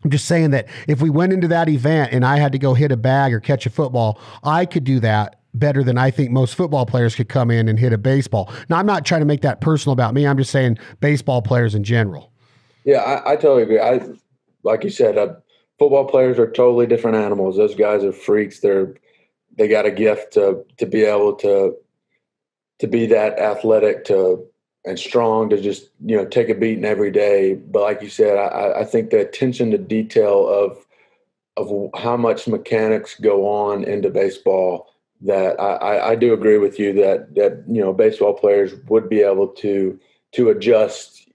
I'm just saying that if we went into that event and I had to go hit a bag or catch a football, I could do that better than I think most football players could come in and hit a baseball. Now, I'm not trying to make that personal about me. I'm just saying baseball players in general. Yeah, I totally agree. Like you said, football players are totally different animals. Those guys are freaks. They got a gift to be able to be that athletic and strong to just take a beating every day. But like you said, I think the attention to detail of how much mechanics go on into baseball, that I do agree with you that baseball players would be able to adjust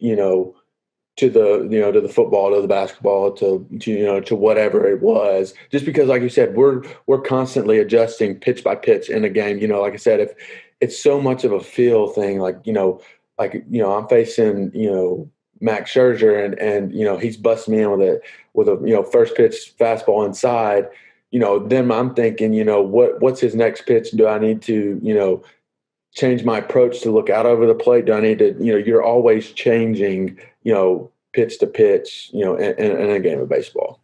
to the football, to the basketball, to whatever it was, just because, like you said, we're constantly adjusting pitch by pitch in a game. Like I said, if it's so much of a feel thing, I'm facing, Max Scherzer and he's busting me in with a first pitch fastball inside, then I'm thinking, what's his next pitch? Do I need to, change my approach to look out over the plate? Do I need to, you're always changing, pitch to pitch, in a game of baseball.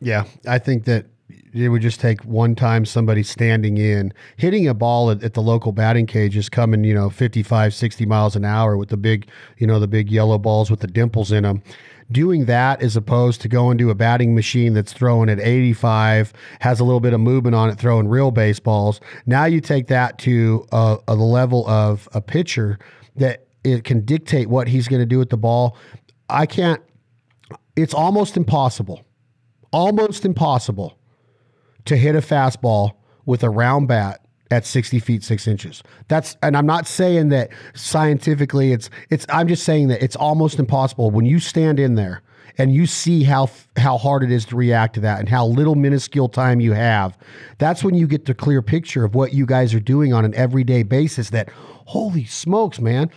Yeah, I think that it would just take one time somebody standing in, hitting a ball at the local batting cages, coming, 55, 60 miles an hour with the big yellow balls with the dimples in them. Doing that as opposed to going to a batting machine that's throwing at 85, has a little bit of movement on it, throwing real baseballs. Now you take that to the level of a pitcher that it can dictate what he's going to do with the ball. It's almost impossible to hit a fastball with a round bat at 60 feet, 6 inches. And I'm not saying that scientifically I'm just saying that it's almost impossible when you stand in there and you see how hard it is to react to that and how little minuscule time you have. That's when you get the clear picture of what you guys are doing on an everyday basis, that holy smokes, man.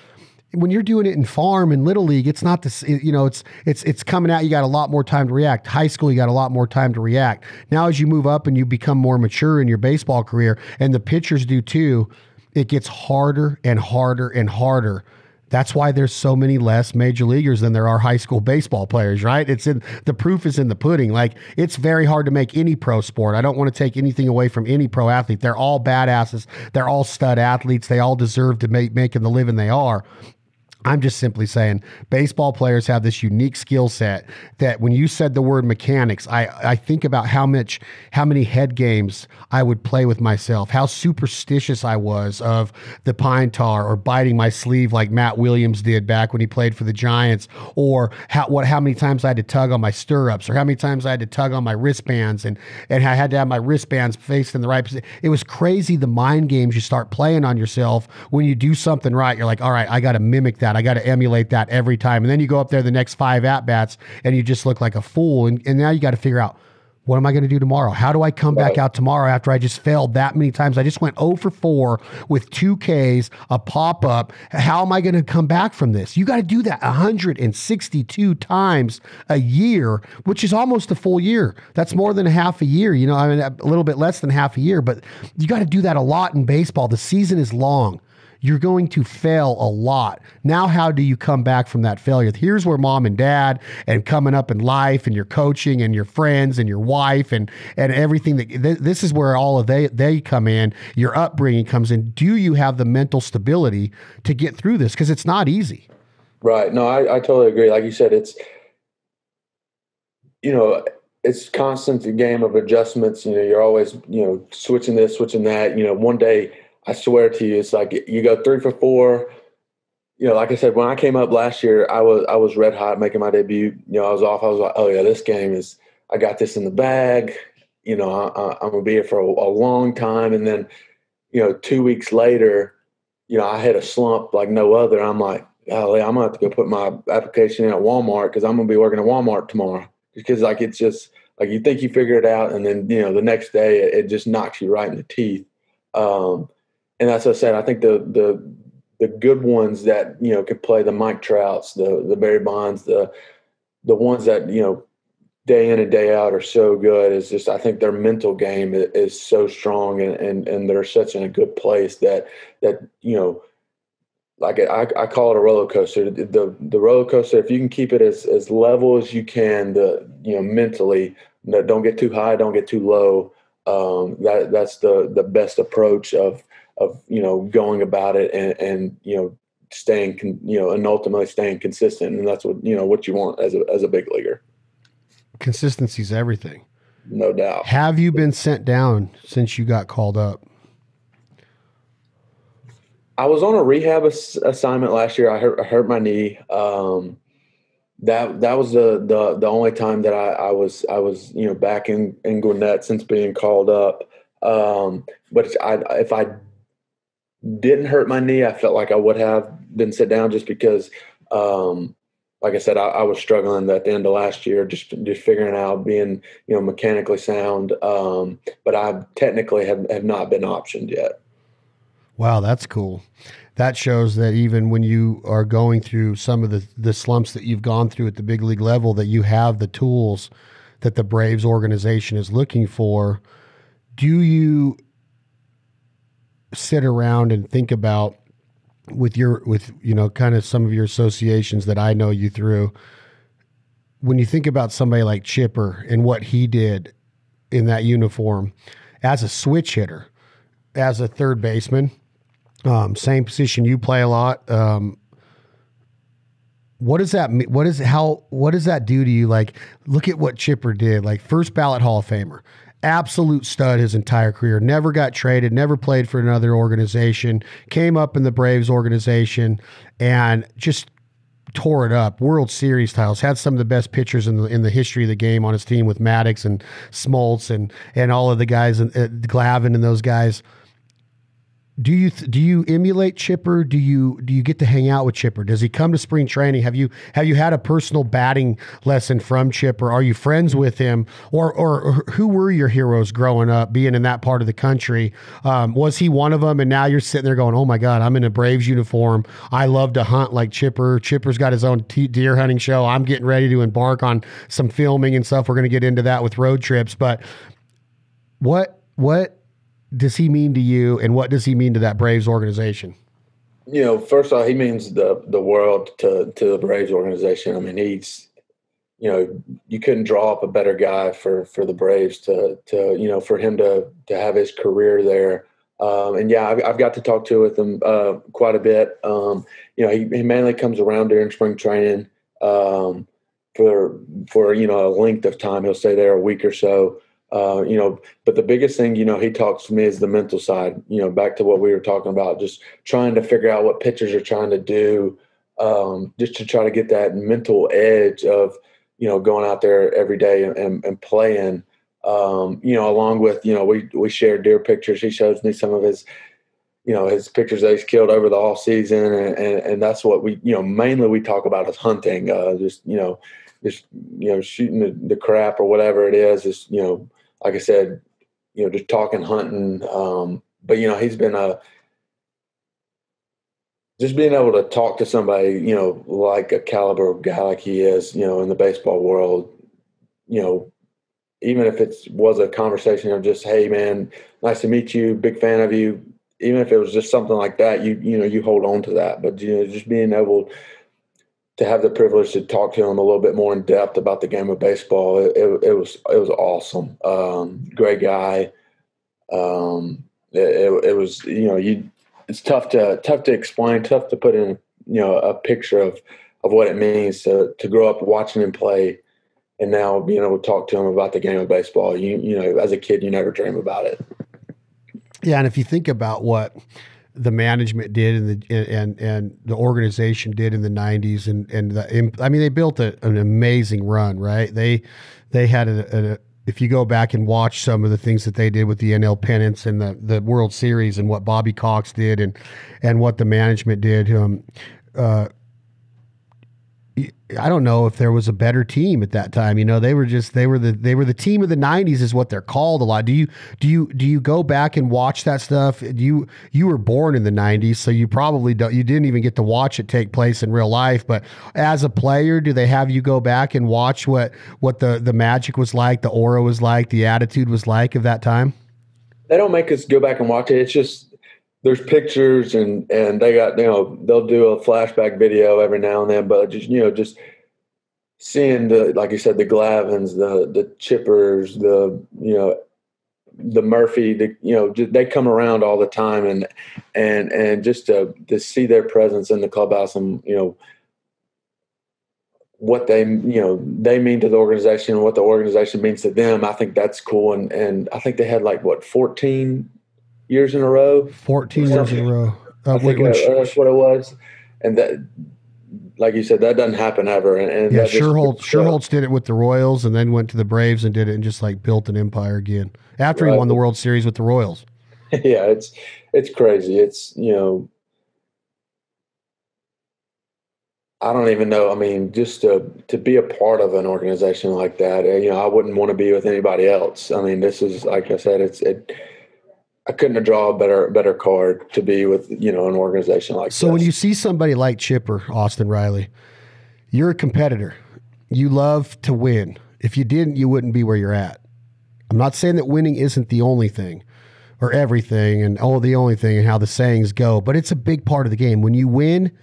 When you're doing it in farm and little league, it's not this, it's coming out. You got a lot more time to react. High school, you got a lot more time to react. Now, as you move up and you become more mature in your baseball career, and the pitchers do too, it gets harder and harder and harder. That's why there's so many less major leaguers than there are high school baseball players, right? The proof is in the pudding. Like, it's very hard to make any pro sport. I don't want to take anything away from any pro athlete. They're all badasses. They're all stud athletes. They all deserve to making the living they are. I'm just simply saying baseball players have this unique skill set that when you said the word mechanics, I think about how many head games I would play with myself, how superstitious I was of the pine tar or biting my sleeve like Matt Williams did back when he played for the Giants, or how many times I had to tug on my stirrups, or how many times I had to tug on my wristbands, and I had to have my wristbands faced in the right position. It was crazy the mind games you start playing on yourself when you do something right. You're like, all right, I got to mimic that. I got to emulate that every time. And then you go up there the next 5 at-bats and you just look like a fool. And now you got to figure out, what am I going to do tomorrow? How do I come back out tomorrow after I just failed that many times? I just went 0 for 4 with 2 Ks, a pop-up. How am I going to come back from this? You got to do that 162 times a year, which is almost a full year. That's more than half a year. You know, I mean, a little bit less than half a year, but you got to do that a lot in baseball. The season is long. You're going to fail a lot. Now, how do you come back from that failure? Here's where mom and dad and coming up in life and your coaching and your friends and your wife and everything this is where all of they come in. Your upbringing comes in. Do you have the mental stability to get through this? Because it's not easy. Right. No, I totally agree. Like you said, it's, it's constant game of adjustments. You're always, switching this, switching that. One day, I swear to you, it's like you go 3 for 4. Like I said, when I came up last year, I was red hot making my debut. I was off. I was like, oh yeah, this game is. I got this in the bag. I'm gonna be here for a long time. And then, 2 weeks later, I hit a slump like no other. I'm like, oh, I'm gonna have to go put my application in at Walmart because I'm gonna be working at Walmart tomorrow. Because like it's just like you think you figure it out, and then the next day it just knocks you right in the teeth. And as I said, I think the good ones that could play, the Mike Trouts, the Barry Bonds, the ones that day in and day out are so good. Is just I think their mental game is so strong, and they're such in a good place that like I call it a roller coaster. The roller coaster, if you can keep it as level as you can, mentally, don't get too high, don't get too low. That's the best approach of going about it and staying and ultimately staying consistent, and that's what you want as a big leaguer. Consistency is everything, no doubt. Have you been sent down since you got called up? I was on a rehab assignment last year. I hurt my knee. That was the only time that I was back in Gwinnett since being called up. But if I didn't hurt my knee, I felt like I would have been sit down just because, like I said, I was struggling at the end of last year, just figuring out being, mechanically sound. But I technically have not been optioned yet. Wow, that's cool. That shows that even when you are going through some of the slumps that you've gone through at the big league level, that you have the tools that the Braves organization is looking for. Do you sit around and think about with kind of some of your associations that I know you through, when you think about somebody like Chipper and what he did in that uniform as a switch hitter, as a third baseman, same position you play a lot. What does that mean? What does that do to you? Like, look at what Chipper did. Like, first ballot Hall of Famer, absolute stud his entire career. Never got traded. Never played for another organization. Came up in the Braves organization and just tore it up. World Series titles. Had some of the best pitchers in the history of the game on his team with Maddox and Smoltz and all of the guys and Glavine and those guys. Do you emulate Chipper? Do you get to hang out with Chipper? Does he come to spring training? Have you had a personal batting lesson from Chipper? Are you friends with him? Or who were your heroes growing up, being in that part of the country? Was he one of them? And now you're sitting there going, oh my God, I'm in a Braves uniform. I love to hunt like Chipper. Chipper's got his own deer hunting show. I'm getting ready to embark on some filming and stuff. We're going to get into that with road trips. But what does he mean to you, and what does he mean to that Braves organization? First off, he means the world to the Braves organization. I mean, he's, you couldn't draw up a better guy for the Braves to for him to have his career there. And yeah, I've got to talk to with him quite a bit. He mainly comes around during spring training for a length of time. He'll stay there a week or so. But the biggest thing, he talks to me is the mental side, back to what we were talking about, just trying to figure out what pitchers are trying to do, just to try to get that mental edge of, going out there every day and playing, along with, we share deer pictures. He shows me some of his pictures that he's killed over the off season. And that's what mainly we talk about is hunting, just shooting the crap or whatever it is, like I said, just talking hunting. But he's been just being able to talk to somebody, like a caliber guy like he is, in the baseball world, even if it was a conversation of just, hey man, nice to meet you, big fan of you. Even if it was just something like that, you hold on to that. But just being able to have the privilege to talk to him a little bit more in depth about the game of baseball, it was awesome. Great guy. It was it's tough to explain, tough to put in a picture of what it means to grow up watching him play, and now being able to talk to him about the game of baseball. As a kid, you never dream about it. Yeah, and if you think about what the management did and the organization did in the 90s, they built an amazing run, right? They had if you go back and watch some of the things that they did with the NL pennants and the World Series and what Bobby Cox did and what the management did, I don't know if there was a better team at that time. They were the team of the 90s is what they're called a lot. Do you go back and watch that stuff? You were born in the 90s, so you probably didn't even get to watch it take place in real life. But as a player, do they have you go back and watch what the magic was like, the aura was like, the attitude was like of that time? They don't make us go back and watch it. It's just there's pictures and they got, they'll do a flashback video every now and then, but just seeing like you said, the Glavins, the Chippers, the Murphy, they come around all the time and just to see their presence in the clubhouse and, what they mean to the organization and what the organization means to them. I think that's cool. And I think they had 14 years in a row. 14 years in a row. I think that's what it was. And that, like you said, that doesn't happen ever. And yeah, Sherholtz did it with the Royals and then went to the Braves and did it and just built an empire again after he won the World Series with the Royals. Yeah, it's crazy. It's, I don't even know. I mean, just to be a part of an organization like that, I wouldn't want to be with anybody else. I mean, this is, like I said, I couldn't have drawn a better card to be with, an organization like that. So when you see somebody like Chipper, Austin Riley, you're a competitor. You love to win. If you didn't, you wouldn't be where you're at. I'm not saying that winning isn't the only thing or everything and the only thing and how the sayings go, but it's a big part of the game. When you win,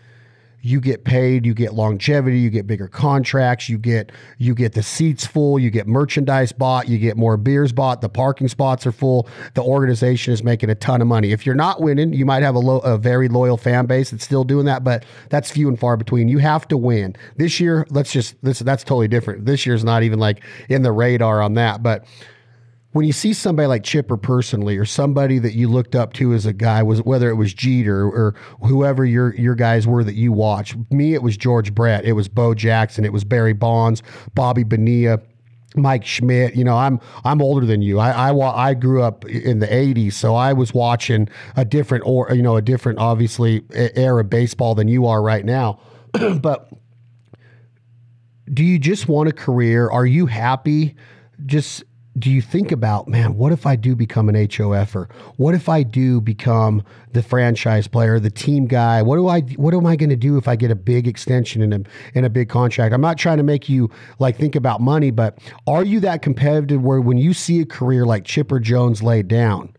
you get paid, you get longevity, you get bigger contracts, you get the seats full, you get merchandise bought, you get more beers bought, the parking spots are full, the organization is making a ton of money. If you're not winning, you might have a very loyal fan base that's still doing that, but that's few and far between. You have to win. This year, that's totally different. This year's not even in the radar on that, but when you see somebody like Chipper personally, or somebody that you looked up to as a guy, whether it was Jeter or whoever your guys were that you watched. Me, it was George Brett, it was Bo Jackson, it was Barry Bonds, Bobby Bonilla, Mike Schmidt. I'm older than you. I grew up in the '80s, so I was watching a different obviously era of baseball than you are right now. But do you just want a career? Are you happy? Do you think about, man, what if I do become an HOFer? What if I do become the franchise player, the team guy? What am I going to do if I get a big extension in a big contract? I'm not trying to make you think about money, but are you that competitive where when you see a career like Chipper Jones laid down,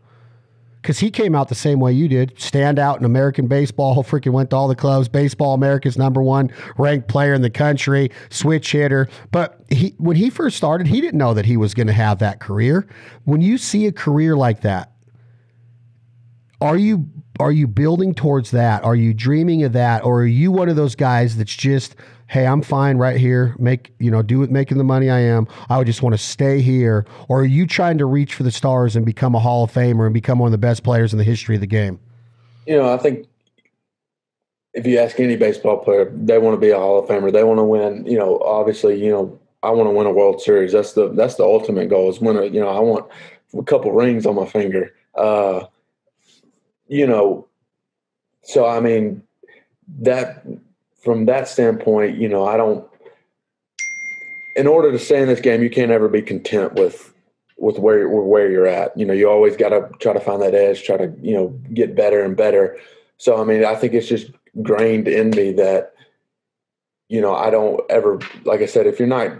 because he came out the same way you did, stand out in American baseball, freaking went to all the clubs, Baseball America's #1 ranked player in the country, switch hitter. But when he first started, he didn't know that he was going to have that career. When you see a career like that, Are you building towards that? Are you dreaming of that? Or are you one of those guys that's just, hey, I'm fine right here, making the money I am. I would just want to stay here. Or are you trying to reach for the stars and become a Hall of Famer and become one of the best players in the history of the game? I think if you ask any baseball player, they want to be a Hall of Famer. They want to win, obviously, I want to win a World Series. That's the ultimate goal is win I want a couple rings on my finger. So I mean that from that standpoint, I don't, in order to stay in this game, you can't ever be content with where you're at. You always got to try to find that edge, try to, get better and better. So, I mean, I think it's just grained in me that, I don't ever, like I said, if you're not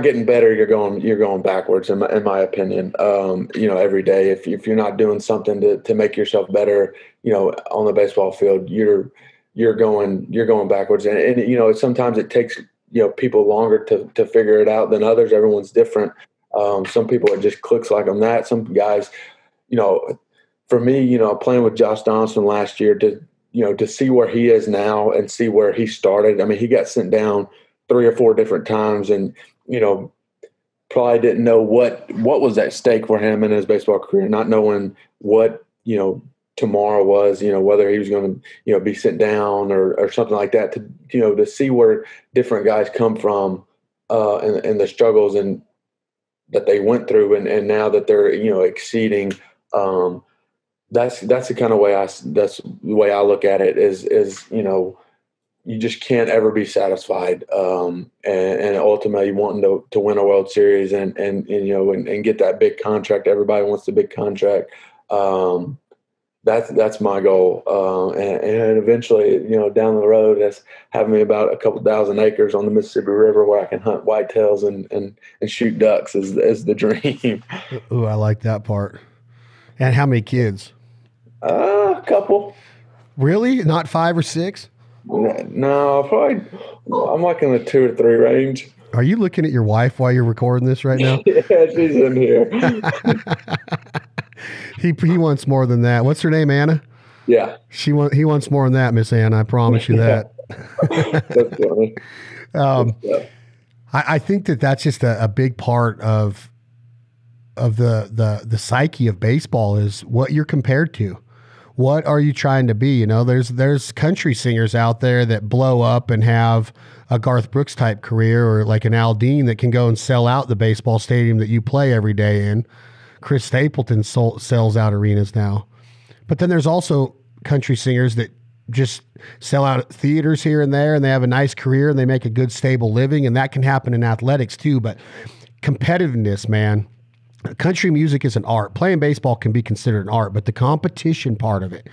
getting better, you're going backwards in my opinion. Every day, if you're not doing something to make yourself better, on the baseball field, you're going backwards. And sometimes it takes, people longer to figure it out than others. Everyone's different. Some people, it just clicks like on that. Some guys, for me, playing with Josh Donaldson last year to see where he is now and see where he started. I mean, he got sent down 3 or 4 different times and, probably didn't know what was at stake for him in his baseball career, not knowing what, tomorrow was, whether he was going to, be sent down or something like that to see where different guys come from and the struggles and that they went through and now that they're, exceeding, that's the kind of way that's the way I look at it is, you just can't ever be satisfied. And ultimately wanting to win a World Series and get that big contract. Everybody wants the big contract. That's my goal. And eventually, down the road, that's having me about a couple thousand acres on the Mississippi River where I can hunt whitetails and shoot ducks is the dream. Ooh, I like that part. And how many kids? A couple. Really? Not 5 or 6? No, probably. I'm like in the 2 or 3 range. Are you looking at your wife while you're recording this right now? Yeah, she's in here. He wants more than that. What's her name, Anna? Yeah. He wants more than that, Miss Anna. I promise you that. That's funny. I think that's just a big part of the psyche of baseball is what you're compared to. What are you trying to be? There's country singers out there that blow up and have a Garth Brooks type career, or like an Al Dean that can go and sell out the baseball stadium that you play every day in. Chris Stapleton sells out arenas now. But then there's also country singers that just sell out theaters here and there, and they have a nice career and they make a good, stable living. And that can happen in athletics too. But competitiveness, man, country music is an art. Playing baseball can be considered an art, but the competition part of it,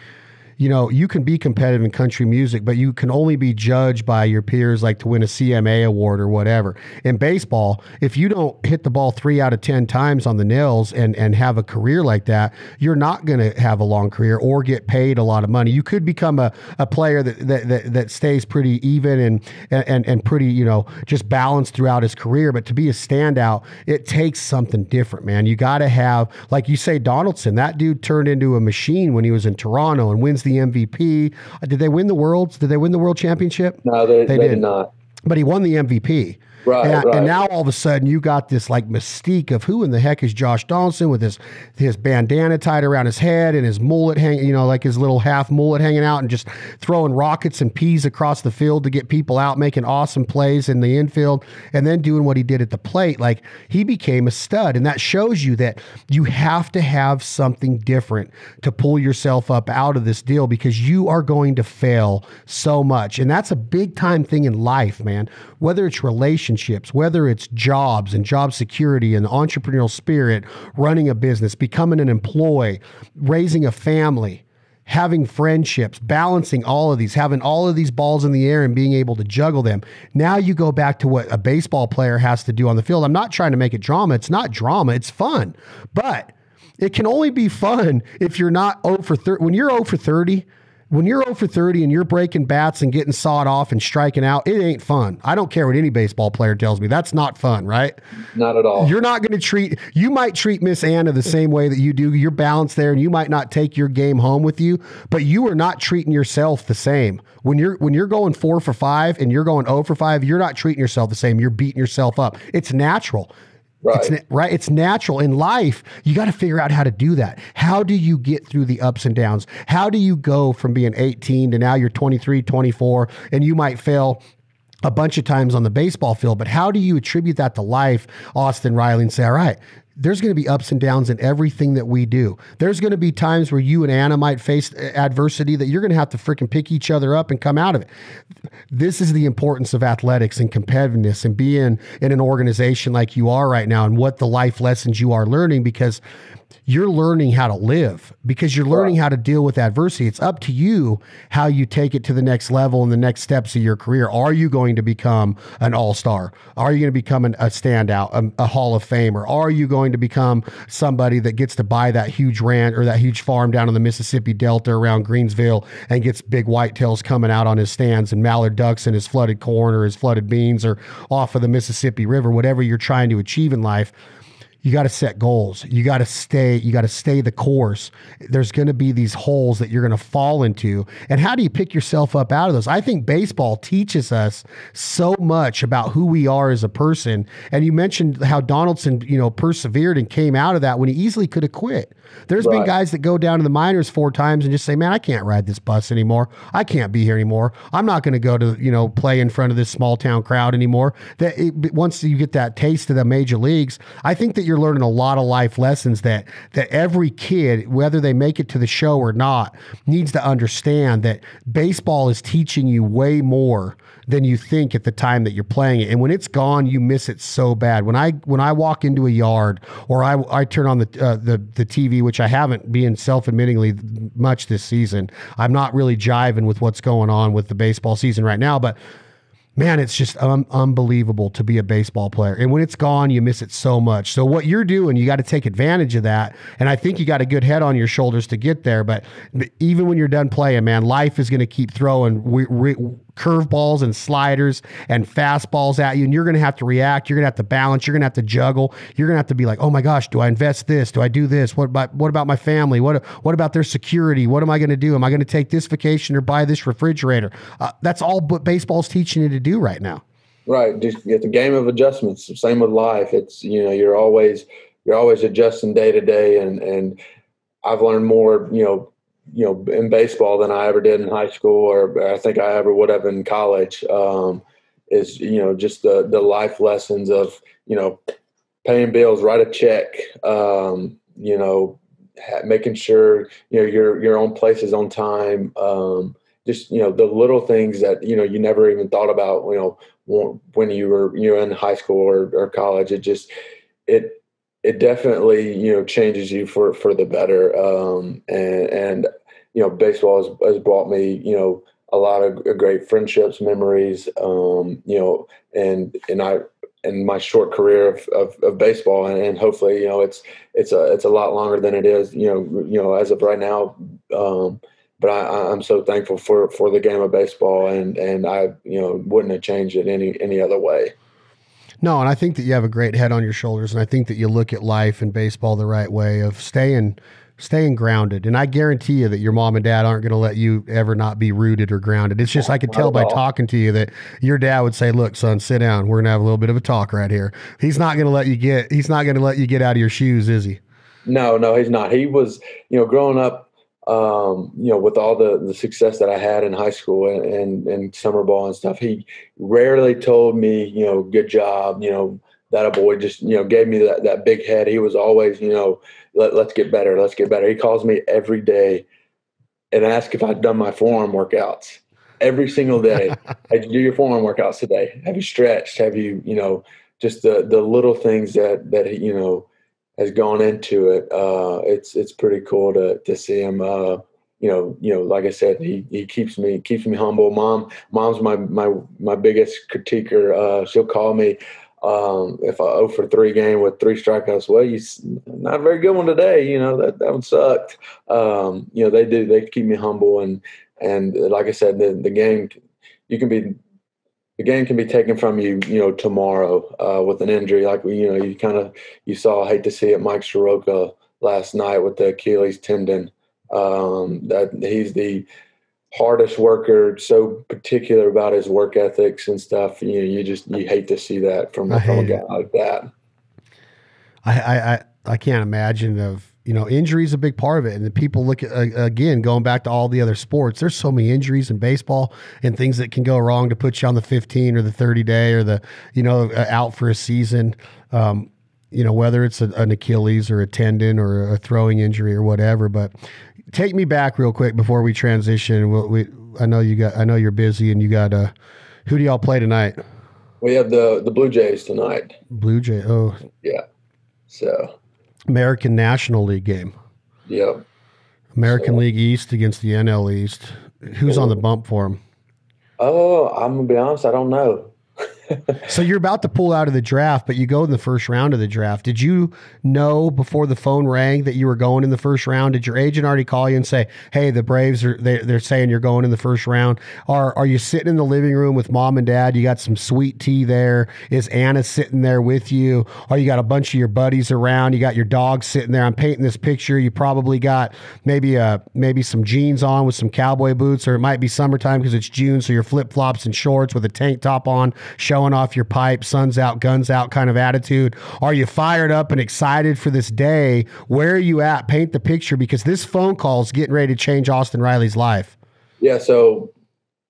you can be competitive in country music, but you can only be judged by your peers, like to win a CMA award or whatever. In baseball, if you don't hit the ball 3 out of 10 times on the nails and have a career like that, you're not going to have a long career or get paid a lot of money. You could become a player that stays pretty even and pretty, just balanced throughout his career. But to be a standout, it takes something different, man. You got to have, like you say, Donaldson, that dude turned into a machine when he was in Toronto and wins the MVP. Did they win the Worlds? Did they win the World Championship? No, they did not. But he won the MVP. Right. And now all of a sudden you got this like mystique of who in the heck is Josh Donaldson with his bandana tied around his head and his mullet hanging, like his little half mullet hanging out and just throwing rockets and peas across the field to get people out, making awesome plays in the infield, and then doing what he did at the plate. Like, he became a stud. And that shows you that you have to have something different to pull yourself up out of this deal, because you are going to fail so much. And that's a big time thing in life, man. Whether it's relationships, whether it's jobs and job security and entrepreneurial spirit, running a business, becoming an employee, raising a family, having friendships, balancing all of these, having all of these balls in the air and being able to juggle them. Now you go back to what a baseball player has to do on the field. I'm not trying to make it drama. It's not drama. It's fun. But it can only be fun if you're not 0 for 30. When you're 0 for 30, When you're 0 for 30 and you're breaking bats and getting sawed off and striking out, it ain't fun. I don't care what any baseball player tells me. That's not fun, right? Not at all. You're not going to you might treat Miss Anna the same way that you do. You're balanced there and you might not take your game home with you, but you are not treating yourself the same. When you're going 4 for 5 and you're going 0 for 5, you're not treating yourself the same. You're beating yourself up. It's natural. Right. It's natural in life. You got to figure out how to do that. How do you get through the ups and downs? How do you go from being 18 to now you're 23, 24, and you might fail a bunch of times on the baseball field, but how do you attribute that to life, Austin Riley, and say, all right, there's going to be ups and downs in everything that we do. There's going to be times where you and Anna might face adversity that you're going to have to freaking pick each other up and come out of it. This is the importance of athletics and competitiveness and being in an organization like you are right now and what the life lessons you are learning, because you're learning how to live, because you're learning how to deal with adversity. It's up to you how you take it to the next level and the next steps of your career. Are you going to become an all-star? Are you going to become a standout, a Hall of Famer? Are you going to become somebody that gets to buy that huge ranch or that huge farm down in the Mississippi Delta around Greensville and gets big whitetails coming out on his stands and mallard ducks in his flooded corn or his flooded beans or off of the Mississippi River, whatever you're trying to achieve in life? You got to set goals. You got to stay the course. There's going to be these holes that you're going to fall into. And how do you pick yourself up out of those? I think baseball teaches us so much about who we are as a person. And you mentioned how Donaldson, persevered and came out of that when he easily could have quit. There's been guys that go down to the minors 4 times and just say, man, I can't ride this bus anymore. I can't be here anymore. I'm not going to go to, play in front of this small town crowd anymore. Once you get that taste of the major leagues, I think that you're learning a lot of life lessons that every kid, whether they make it to the show or not, needs to understand that baseball is teaching you way more than you think at the time that you're playing it. And when it's gone, you miss it so bad. When I walk into a yard or I turn on the TV, which I haven't, being self-admittingly much this season, I'm not really jiving with what's going on with the baseball season right now, but man, it's just unbelievable to be a baseball player. And when it's gone, you miss it so much. So what you're doing, you got to take advantage of that. And I think you got a good head on your shoulders to get there. But even when you're done playing, man, life is going to keep throwing curveballs and sliders and fastballs at you. And you're going to have to react. You're going to have to balance. You're going to have to juggle. You're going to have to be like, oh my gosh, do I invest this? Do I do this? What about my family? What about their security? What am I going to do? Am I going to take this vacation or buy this refrigerator? That's all what baseball's teaching you to do right now. Right. Just it's a game of adjustments. Same with life. It's, you're always adjusting day to day. And I've learned more, in baseball than I ever did in high school, or I think I ever would have in college, is, just the life lessons of, paying bills, write a check, making sure, your own place is on time. Just, the little things that, you never even thought about, when you're in high school or college. It definitely, changes you for the better. And baseball has brought me, a lot of great friendships, memories, and in my short career of baseball, and hopefully, it's a lot longer than it is, as of right now. But I'm so thankful for the game of baseball, and I wouldn't have changed it any other way. No, and I think that you have a great head on your shoulders, and I think that you look at life and baseball the right way of staying grounded. And I guarantee you that your mom and dad aren't going to let you ever not be rooted or grounded. It's just, I could tell by talking to you that your dad would say, look, son, sit down. We're going to have a little bit of a talk right here. He's not going to let you get out of your shoes, is he? No, he's not. He was, growing up, with all the success that I had in high school and summer ball and stuff, he rarely told me, good job, that a boy, just, gave me that big head. He was always, let's get better. Let's get better. He calls me every day and asks if I've done my forearm workouts every single day. Did you do your forearm workouts today? Have you stretched? Have you, just the little things that has gone into it. It's pretty cool to see him. Like I said, he keeps me humble. Mom's my biggest critiquer. She'll call me if I 0 for 3 game with 3 strikeouts. Well, you not a very good one today. That one sucked. They keep me humble, and And like I said, the game can be taken from you, tomorrow with an injury. Like you saw. I hate to see it, Mike Soroka last night with the Achilles tendon. That he's the hardest worker, so particular about his work ethics and stuff. You hate to see that from a guy like that. I can't imagine injury is a big part of it. And the people look at, again, going back to all the other sports, there's so many injuries in baseball and things that can go wrong to put you on the 15 or the 30 day or the, out for a season. Whether it's an Achilles or a tendon or a throwing injury or whatever, but take me back real quick before we transition. I know you're busy and you got, who do y'all play tonight? We have the Blue Jays tonight. Blue Jay. Oh yeah. So American National League game. Yep. American League East against the NL East. Who's on the bump for him? Oh, I'm going to be honest, I don't know. So you're about to pull out of the draft, but you go in the first round of the draft. Did you know before the phone rang that you were going in the first round? Did your agent already call you and say, "Hey, the Braves they're saying you're going in the first round"? Or are you sitting in the living room with mom and dad? You got some sweet tea there. Is Anna sitting there with you? Or you got a bunch of your buddies around? You got your dog sitting there. I'm painting this picture. You probably got maybe some jeans on with some cowboy boots, or it might be summertime because it's June, so your flip flops and shorts with a tank top on, showing off your pipe, sun's out, guns out kind of attitude. Are you fired up and excited for this day? Where are you at? Paint the picture, because this phone call is getting ready to change Austin Riley's life. Yeah. So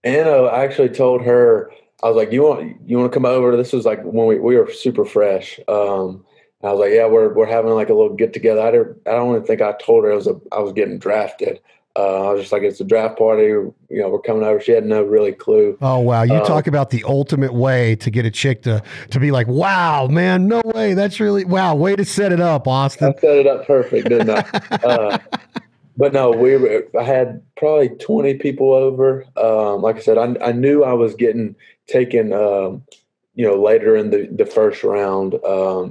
Anna, I actually told her, I was like, you want to come over? This was like when we were super fresh. I was like, yeah, we're having like a little get together. I don't even think I told her I was getting drafted. I was just like, it's a draft party. We're coming over. She had no really clue. Oh, wow. You talk about the ultimate way to get a chick to be like, wow, man, no way. That's really, wow. Way to set it up, Austin. I set it up perfect, didn't I? But no, I had probably 20 people over. Like I said, I knew I was getting taken, later in the first round.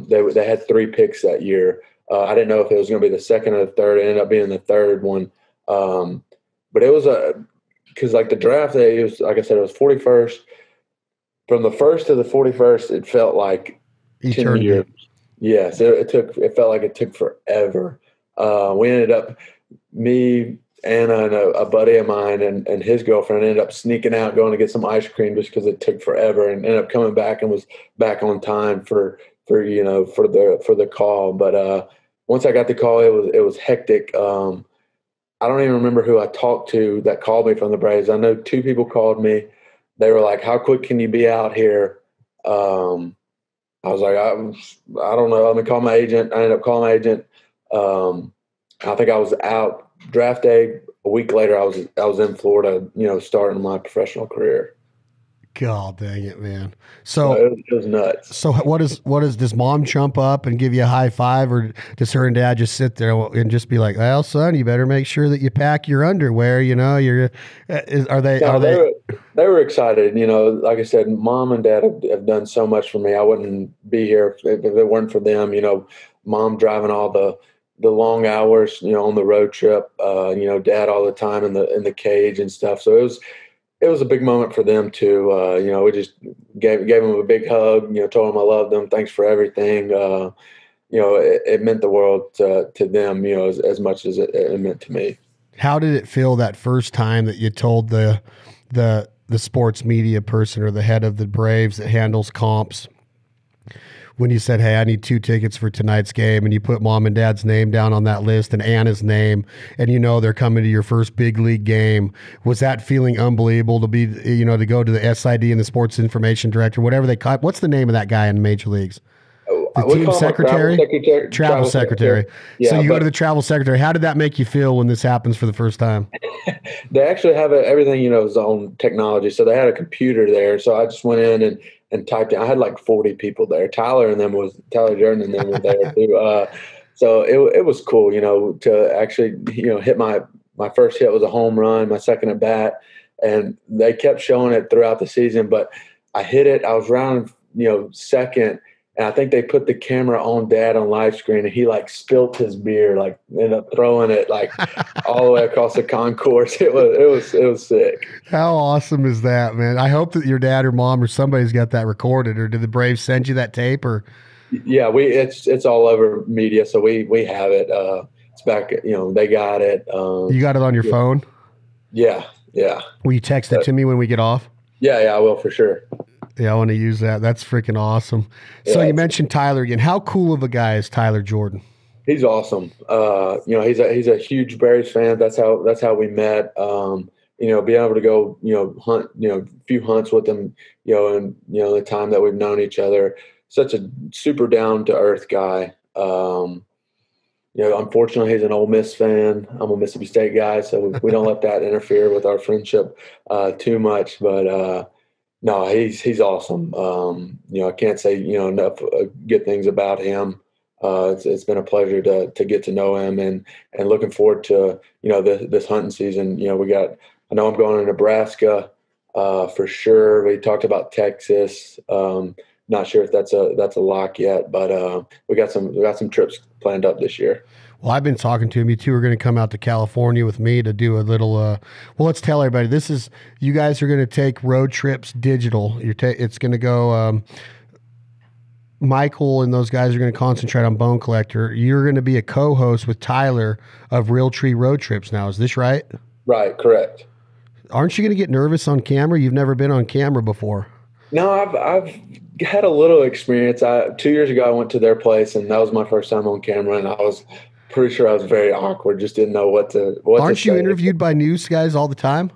They had 3 picks that year. I didn't know if it was going to be the second or the third. It ended up being the third one. But it was because like the draft day, it was, like I said, it was 41st. From the 1st to the 41st, it felt like eternity. 10 years. Yes, it felt like it took forever. We ended up, me, Anna, and a buddy of mine and his girlfriend ended up sneaking out, going to get some ice cream just because it took forever, and ended up coming back and was back on time for the call. But once I got the call, it was hectic. I don't even remember who I talked to that called me from the Braves. I know 2 people called me. They were like, "How quick can you be out here?" I was like, I don't know. Let me call my agent. I ended up calling my agent. I think I was out draft day. A week later, I was in Florida, starting my professional career. God dang it, man. So it was nuts. So does mom jump up and give you a high five, or does her and dad just sit there and just be like, "Well, son, you better make sure that you pack your underwear." They were excited. Like I said, mom and dad have done so much for me. I wouldn't be here if it weren't for them. Mom driving all the long hours, on the road trip, dad all the time in the cage and stuff. So it was a big moment for them too. We just gave them a big hug, told them I love them. Thanks for everything. It meant the world to them, as much as it meant to me. How did it feel that first time that you told the sports media person or the head of the Braves that handles comps, when you said, "Hey, I need 2 tickets for tonight's game," and you put mom and dad's name down on that list and Anna's name, and they're coming to your first big league game? Was that feeling unbelievable to be, to go to the SID and the sports information director, whatever what's the name of that guy in major leagues? The team secretary? Travel secretary. Yeah, so you go to the travel secretary. How did that make you feel when this happens for the first time? They actually have everything, is on technology. So they had a computer there. So I just went in and typed in. I had like 40 people there. Tyler Jordan and them were there too. So it was cool, to actually, hit my first hit was a home run, my second at bat, and they kept showing it throughout the season. But I hit it. I was rounding, second. And I think they put the camera on Dad on live screen, and he like spilt his beer, like ended up throwing it like all the way across the concourse. It was sick. How awesome is that, man? I hope that your dad or mom or somebody's got that recorded. Or did the Braves send you that tape? Or Yeah, it's all over media, so we have it. It's back, they got it. you got it on your phone? Yeah, yeah. Will you text it to me when we get off? Yeah, I will for sure. Yeah, I want to use that. That's freaking awesome. So Yeah, you mentioned Tyler again. How cool of a guy is Tyler Jordan? he's awesome. He's a huge Braves fan. That's how we met. Being able to go, hunt, a few hunts with him, and the time that we've known each other. Such a super down to earth guy. Unfortunately, he's an Ole Miss fan. I'm a Mississippi State guy, so we don't let that interfere with our friendship too much. But no, he's awesome. I can't say enough good things about him. It's been a pleasure to get to know him, and looking forward to this hunting season. I know I'm going to Nebraska for sure. We talked about Texas. Not sure if that's a lock yet, but we got some trips planned up this year. Well, I've been talking to him. You two are going to come out to California with me to do a little. Well, let's tell everybody. You guys are going to take road trips digital. It's going to go. Michael and those guys are going to concentrate on Bone Collector. You're going to be a co-host with Tyler of Realtree Road Trips now. Is this right? Right, correct. Aren't you going to get nervous on camera? You've never been on camera before. No, I've had a little experience. 2 years ago, I went to their place, and that was my first time on camera, and I was pretty sure I was very awkward. Just didn't know what to Aren't you interviewed by news guys all the time?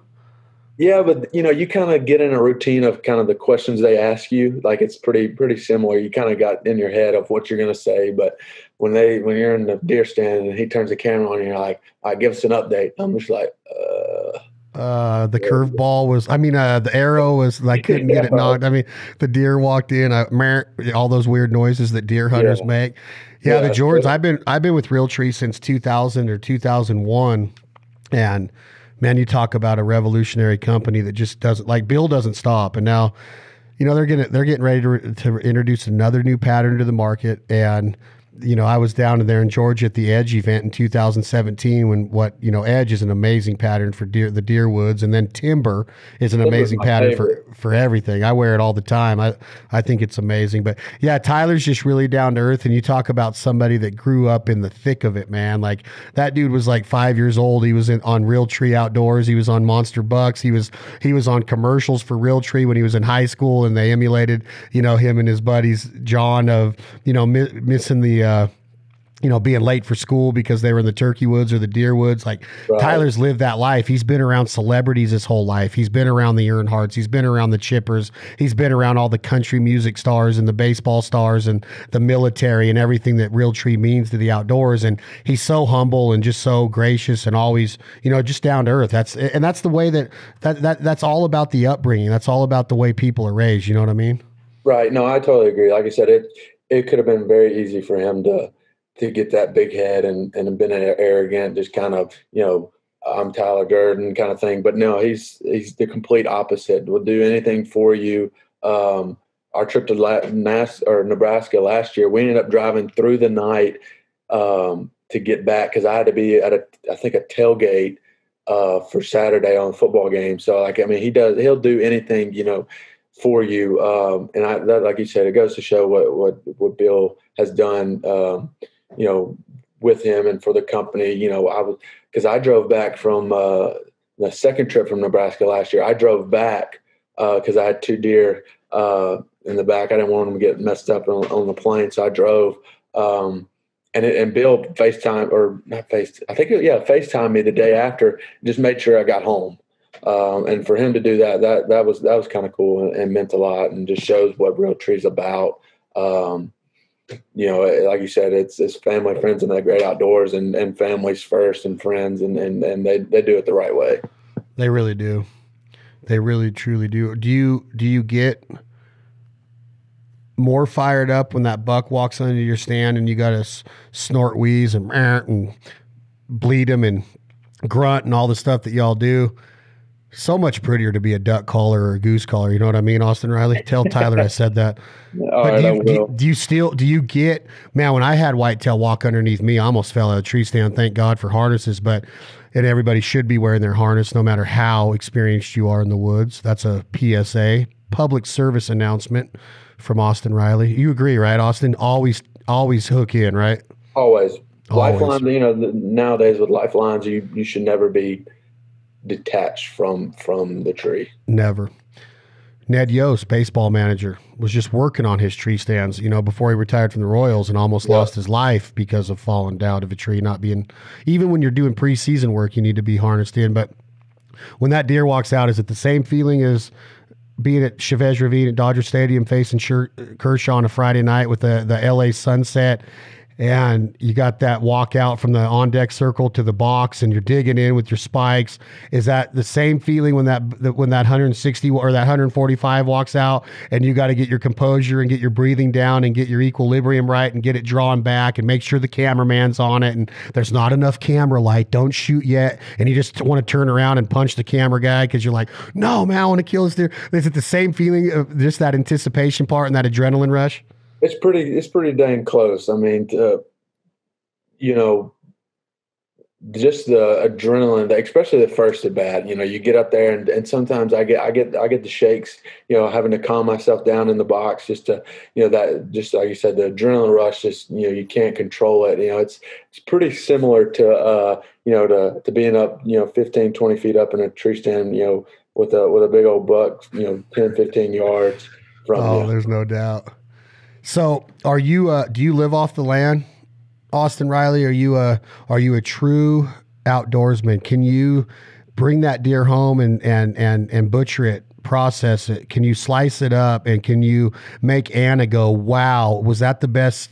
Yeah, but you kind of get in a routine of kind of the questions they ask you. Like it's pretty similar. You kind of got in your head of what you're going to say. But when you're in the deer stand and he turns the camera on, and you're like, "All right, give us an update." I'm just like, the curveball was, the arrow was, I couldn't get it knocked. The deer walked in, all those weird noises that deer hunters make. Yeah, the Jordans, I've been with Realtree since 2000 or 2001. And man, you talk about a revolutionary company that just doesn't, like, Bill doesn't stop. And now, they're getting ready to introduce another new pattern to the market. And I was down there in Georgia at the Edge event in 2017 when Edge is an amazing pattern for the deer woods, and then Timber is an amazing pattern for everything. I wear it all the time. I think it's amazing. But yeah, Tyler's just really down to earth, and you talk about somebody that grew up in the thick of it, man. Like that dude was like 5 years old. He was on Realtree Outdoors. He was on Monster Bucks. He was on commercials for Realtree when he was in high school, and they emulated him and his buddies John of missing the being late for school because they were in the turkey woods or the deer woods. Like right. Tyler's lived that life. He's been around celebrities his whole life. He's been around the Earnhardts. He's been around the Chippers. He's been around all the country music stars and the baseball stars and the military and everything that Realtree means to the outdoors. And he's so humble and just so gracious and always, just down to earth. That's the way that's all about the upbringing. That's all about the way people are raised. You know what I mean? Right. No, I totally agree. Like I said, it could have been very easy for him to get that big head and been arrogant, just kind of, I'm Tyler Durden kind of thing. But no, he's the complete opposite. Will do anything for you. Our trip to Nebraska last year, we ended up driving through the night to get back because I had to be at a tailgate for Saturday on a football game. So he'll do anything, for you. And like you said, it goes to show what Bill has done, with him and for the company. Because I drove back from the second trip from Nebraska last year. I drove back because I had 2 deer in the back. I didn't want them to get messed up on the plane, so I drove. And Bill FaceTime me the day after, just made sure I got home. And for him to do that was kind of cool and meant a lot, and just shows what Realtree's about. Like you said, it's family, friends, and the great outdoors, and families first, and friends, and they do it the right way. They really do. They really truly do. Do you get more fired up when that buck walks into your stand and you got to snort, wheeze, and bleed him and grunt and all the stuff that y'all do? So much prettier to be a duck caller or a goose caller. You know what I mean, Austin Riley? Tell Tyler I said that. All But right, I will. do you get, man, when I had whitetail walk underneath me, I almost fell out of a tree stand. Thank God for harnesses, and everybody should be wearing their harness no matter how experienced you are in the woods. That's a PSA, public service announcement from Austin Riley. You agree, right, Austin? Always hook in, right? Always. Always. Lifeline, nowadays with lifelines, you should never be detached from the tree. Never. Ned Yost, baseball manager, was just working on his tree stands, before he retired from the Royals and almost lost his life because of falling down of a tree, not being, even when you're doing preseason work, you need to be harnessed in. But when that deer walks out, is it the same feeling as being at Chavez Ravine at Dodger Stadium facing Kershaw on a Friday night with the LA sunset? And you got that walk out from the on-deck circle to the box, and you're digging in with your spikes. Is that the same feeling when that 160 or that 145 walks out, and you got to get your composure and get your breathing down and get your equilibrium right and get it drawn back and make sure the cameraman's on it and there's not enough camera light, don't shoot yet, and you just want to turn around and punch the camera guy because you're like, no, man, I want to kill this deer. Is it the same feeling of just that anticipation part and that adrenaline rush? It's pretty dang close. I mean, just the adrenaline, especially the first at bat. You get up there, and sometimes I get the shakes. Having to calm myself down in the box, just to that, just like you said, the adrenaline rush. Just you can't control it. It's pretty similar to to being up 15, 20 feet up in a tree stand. With a big old buck 10, 15 yards from you. Oh, there's no doubt. So, are you? Do you live off the land, Austin Riley? Are you a true outdoorsman? Can you bring that deer home and butcher it, process it? Can you slice it up, and can you make Anna go, "Wow, was that the best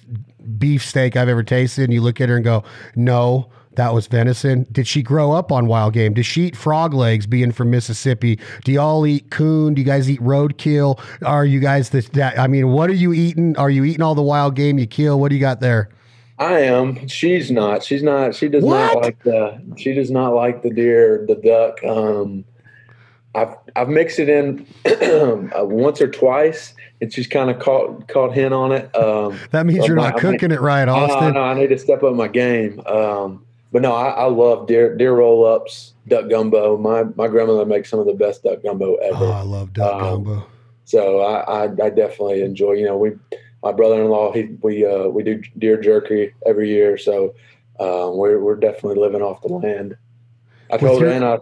beef steak I've ever tasted?" And you look at her and go, "No, that was venison." Did she grow up on wild game? Does she eat frog legs being from Mississippi? Do y'all eat coon? Do you guys eat roadkill? Are you guys what are you eating? Are you eating all the wild game you kill? What do you got there? I am. She's not. She does What? not like the deer, the duck. I've mixed it in once or twice, and she's kind of caught hen on it. That means you're not cooking it right, Austin. No, I need to step up my game. But no, I love deer roll-ups, duck gumbo. My grandmother makes some of the best duck gumbo ever. Oh, I love duck gumbo. So I definitely enjoy. My brother-in-law, we do deer jerky every year. So we're definitely living off the land. I told Anna,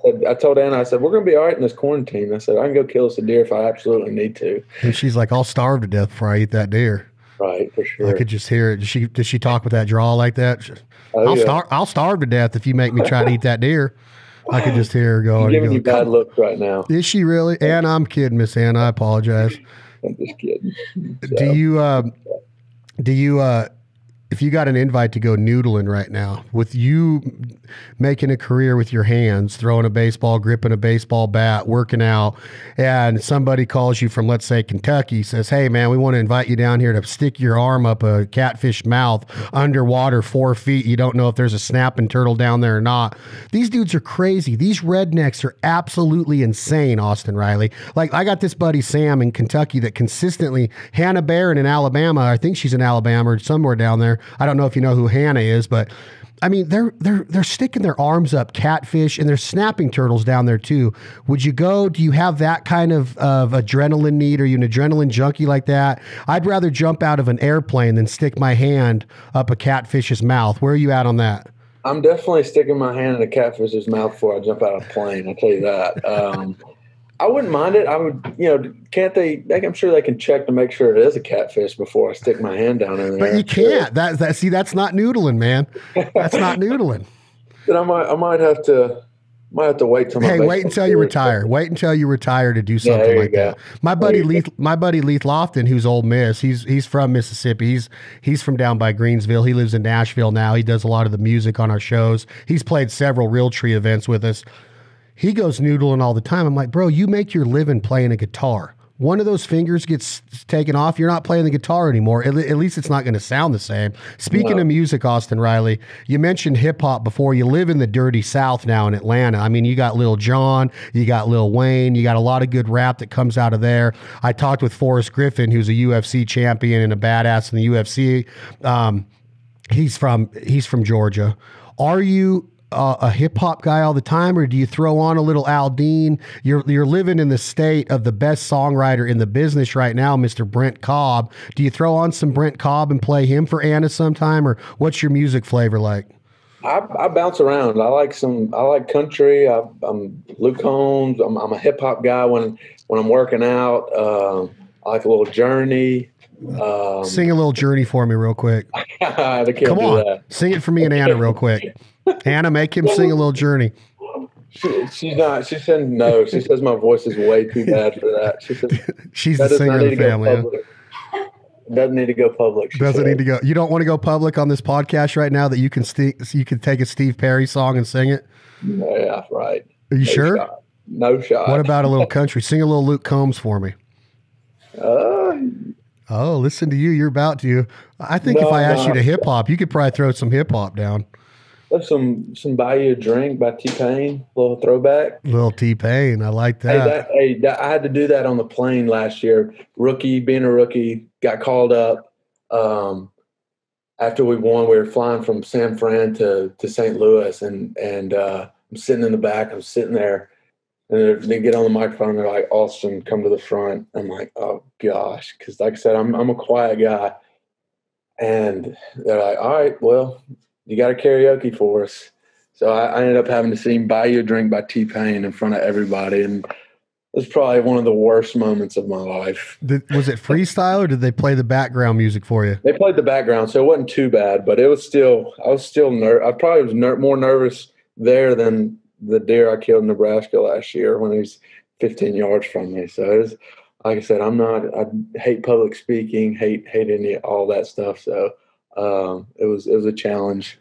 I said, we're going to be all right in this quarantine. I said, I can go kill us a deer if I absolutely need to. And she's like, I'll starve to death before I eat that deer. Right, for sure. I could just hear it. Does she talk with that drawl like that? I'll starve to death if you make me try to eat that deer. I could just hear her going. She's giving you bad looks right now. Is she really? Anna, I'm kidding, Miss Anna. I apologize. I'm just kidding. So. Do you if you got an invite to go noodling right now, with you making a career with your hands, throwing a baseball, gripping a baseball bat, working out, and somebody calls you from, let's say, Kentucky, says, hey, man, we want to invite you down here to stick your arm up a catfish mouth underwater 4 feet. You don't know if there's a snapping turtle down there or not. These dudes are crazy. These rednecks are absolutely insane, Austin Riley. Like, I got this buddy, Sam, in Kentucky that consistently, Hannah Barron in Alabama, I think she's in Alabama or somewhere down there. I don't know if you know who Hannah is, but I mean, they're sticking their arms up catfish, and there's snapping turtles down there too. Would you go? Do you have that kind of adrenaline need? Are you an adrenaline junkie like that? I'd rather jump out of an airplane than stick my hand up a catfish's mouth. Where are you at on that? I'm definitely sticking my hand in a catfish's mouth before I jump out of a plane. I'll tell you that. I wouldn't mind it. I would, can't they? I'm sure they can check to make sure it is a catfish before I stick my hand down in there. But you can't. See, that's not noodling, man. That's not noodling. Then I might have to wait till. Wait until you retire. Wait until you retire to do something like that. My buddy Leith Lofton, who's Ole Miss, he's from Mississippi. He's from down by Greensville. He lives in Nashville now. He does a lot of the music on our shows. He's played several Realtree events with us. He goes noodling all the time. I'm like, bro, you make your living playing a guitar. one of those fingers gets taken off, you're not playing the guitar anymore. At least it's not going to sound the same. Speaking of music, Austin Riley, you mentioned hip hop before. You live in the dirty South now in Atlanta. I mean, you got Lil Jon, you got Lil Wayne, you got a lot of good rap that comes out of there. I talked with Forrest Griffin, who's a UFC champion and a badass in the UFC. He's from Georgia. Are you a hip hop guy all the time, or do you throw on a little Aldine? You're living in the state of the best songwriter in the business right now, Mr. Brent Cobb. Do you throw on some Brent Cobb and play him for Anna sometime, or what's your music flavor like? I bounce around. I like country. I'm Luke Combs. I'm a hip hop guy when I'm working out. I like a little Journey. Sing a little Journey for me real quick. Come on, sing it for me and Anna real quick. Anna, make him sing a little Journey. She's not. She said no. She says my voice is way too bad for that. She says she's the singer of the family. Doesn't need to go public. Doesn't need to go. You don't want to go public on this podcast right now that you can take a Steve Perry song and sing it? Yeah, right. Are you sure? Shot. No shot. What about a little country? Sing a little Luke Combs for me. Oh, listen to you. You're about to. I think if I asked you to hip hop, you could probably throw some hip hop down. There's some Buy You a Drink by T-Pain, little throwback. Little T-Pain, I like that. I had to do that on the plane last year. Being a rookie, got called up. After we won, we were flying from San Fran to St. Louis, and I'm sitting in the back. I'm sitting there, and they get on the microphone. And they're like, "Austin, come to the front." I'm like, "Oh gosh," because like I said, I'm a quiet guy, and they're like, "All right, well, you got a karaoke for us." So I ended up having to sing Buy You a Drink by T-Pain in front of everybody. And it was probably one of the worst moments of my life. Was it freestyle, or did they play the background music for you? They played the background, so it wasn't too bad, but I was still nervous. I probably was more nervous there than the deer I killed in Nebraska last year when he was 15 yards from me. So it was, like I said, I hate public speaking, hate all that stuff. So it was a challenge.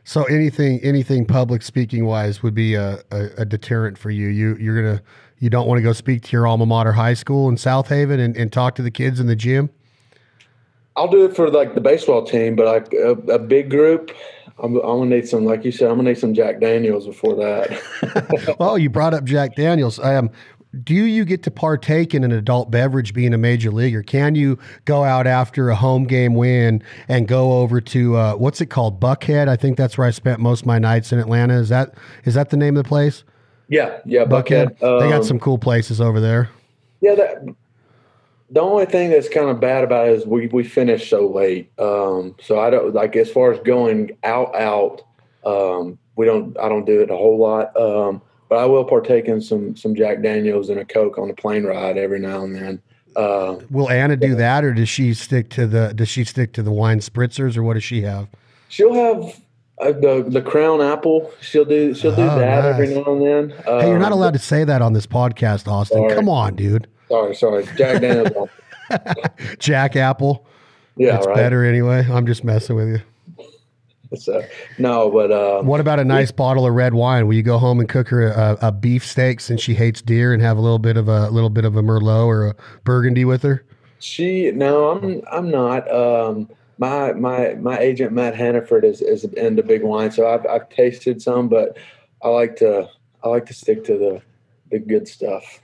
So anything public speaking wise would be a deterrent for you. You don't want to go speak to your alma mater high school in South Haven and talk to the kids in the gym? I'll do it for like the baseball team, but like a big group, I'm gonna need some, like you said, I'm gonna need some Jack Daniels before that. Well, you brought up Jack Daniels. Do you get to partake in an adult beverage being a major leaguer? Can you go out after a home game win and go over to what's it called, Buckhead? I think that's where I spent most of my nights in Atlanta. Is that the name of the place? Yeah, Buckhead. They got some cool places over there. Yeah, the only thing that's kind of bad about it is we finish so late. So I don't, like, as far as going out, I don't do it a whole lot. But I will partake in some Jack Daniels and a Coke on the plane ride every now and then. Will Anna do that, or does she stick to the wine spritzers, or what does she have? She'll have the Crown Apple. She'll do that nice. Every now and then. Hey, you're not allowed to say that on this podcast, Austin. Sorry. Come on, dude. Sorry. Jack Daniels. Jack Apple. Yeah, it's right. Better anyway. I'm just messing with you. No, but what about a nice bottle of red wine? Will you go home and cook her a beef steak since she hates deer, and have a little bit of a Merlot or a Burgundy with her? I'm not. My agent Matt Hannaford is into big wine, so I've tasted some, but I like to stick to the good stuff.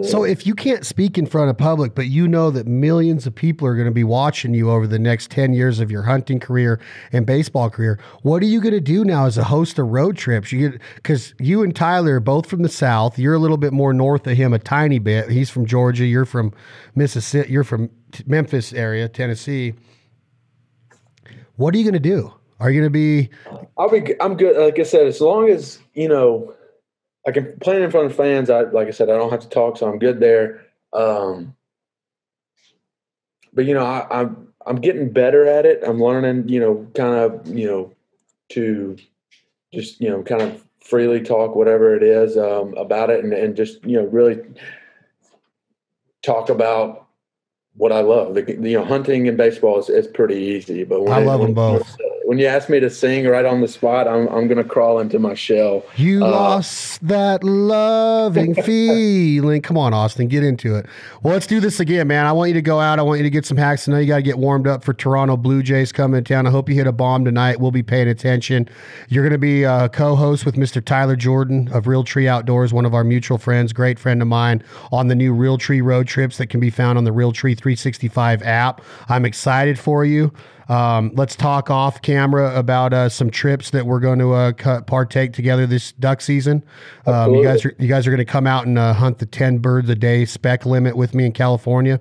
So if you can't speak in front of public, but you know that millions of people are going to be watching you over the next 10 years of your hunting career and baseball career, what are you going to do now as a host of road trips? Because you and Tyler are both from the South. You're a little bit more north of him, a tiny bit. He's from Georgia. You're from Mississippi. You're from Memphis area, Tennessee. What are you going to do? Are you going to be? I'm good. Like I said, as long as, I can play in front of fans. Like I said, I don't have to talk, so I'm good there. But I'm getting better at it. I'm learning, to just kind of freely talk whatever it is about it, and just really talk about what I love. Hunting and baseball is pretty easy, but I love them both. when you ask me to sing right on the spot, I'm gonna crawl into my shell. You lost that loving feeling. Come on, Austin, get into it. Well, let's do this again, man. I want you to go out. I want you to get some hacks. I know you got to get warmed up for Toronto Blue Jays coming to town. I hope you hit a bomb tonight. We'll be paying attention. You're going to be a co-host with Mr. Tyler Jordan of Realtree Outdoors, one of our mutual friends, great friend of mine, on the new Realtree road trips that can be found on the Realtree 365 app. I'm excited for you. Let's talk off camera about some trips that we're going to partake together this duck season. You guys are going to come out and hunt the 10 birds a day spec limit with me in California.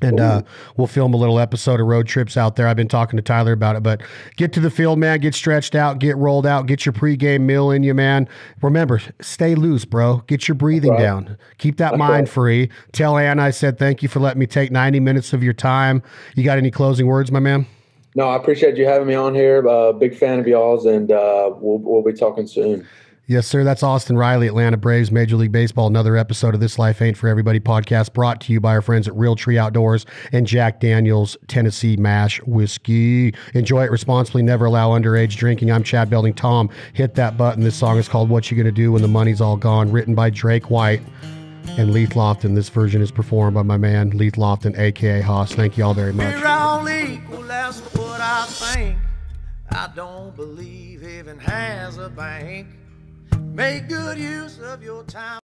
And we'll film a little episode of road trips out there. I've been talking to Tyler about it, but get to the field, man. Get stretched out, get rolled out, get your pregame meal in you, man. Remember, stay loose, bro. Get your breathing down. Keep that mind free. Tell Ann I said thank you for letting me take 90 minutes of your time. You got any closing words, my man? No, I appreciate you having me on here. Big fan of y'all's, and we'll be talking soon. Yes, sir. That's Austin Riley, Atlanta Braves, Major League Baseball. Another episode of This Life Ain't For Everybody podcast brought to you by our friends at Realtree Outdoors and Jack Daniel's Tennessee Mash Whiskey. Enjoy it responsibly. Never allow underage drinking. I'm Chad Belding. Tom, hit that button. This song is called What You Gonna Do When the Money's All Gone, written by Drake White and Leith Lofton. This version is performed by my man, Leith Lofton, a.k.a. Haas. Thank you all very much. We're all equal, that's what I think. I don't believe heaven has a bank. Make good use of your time.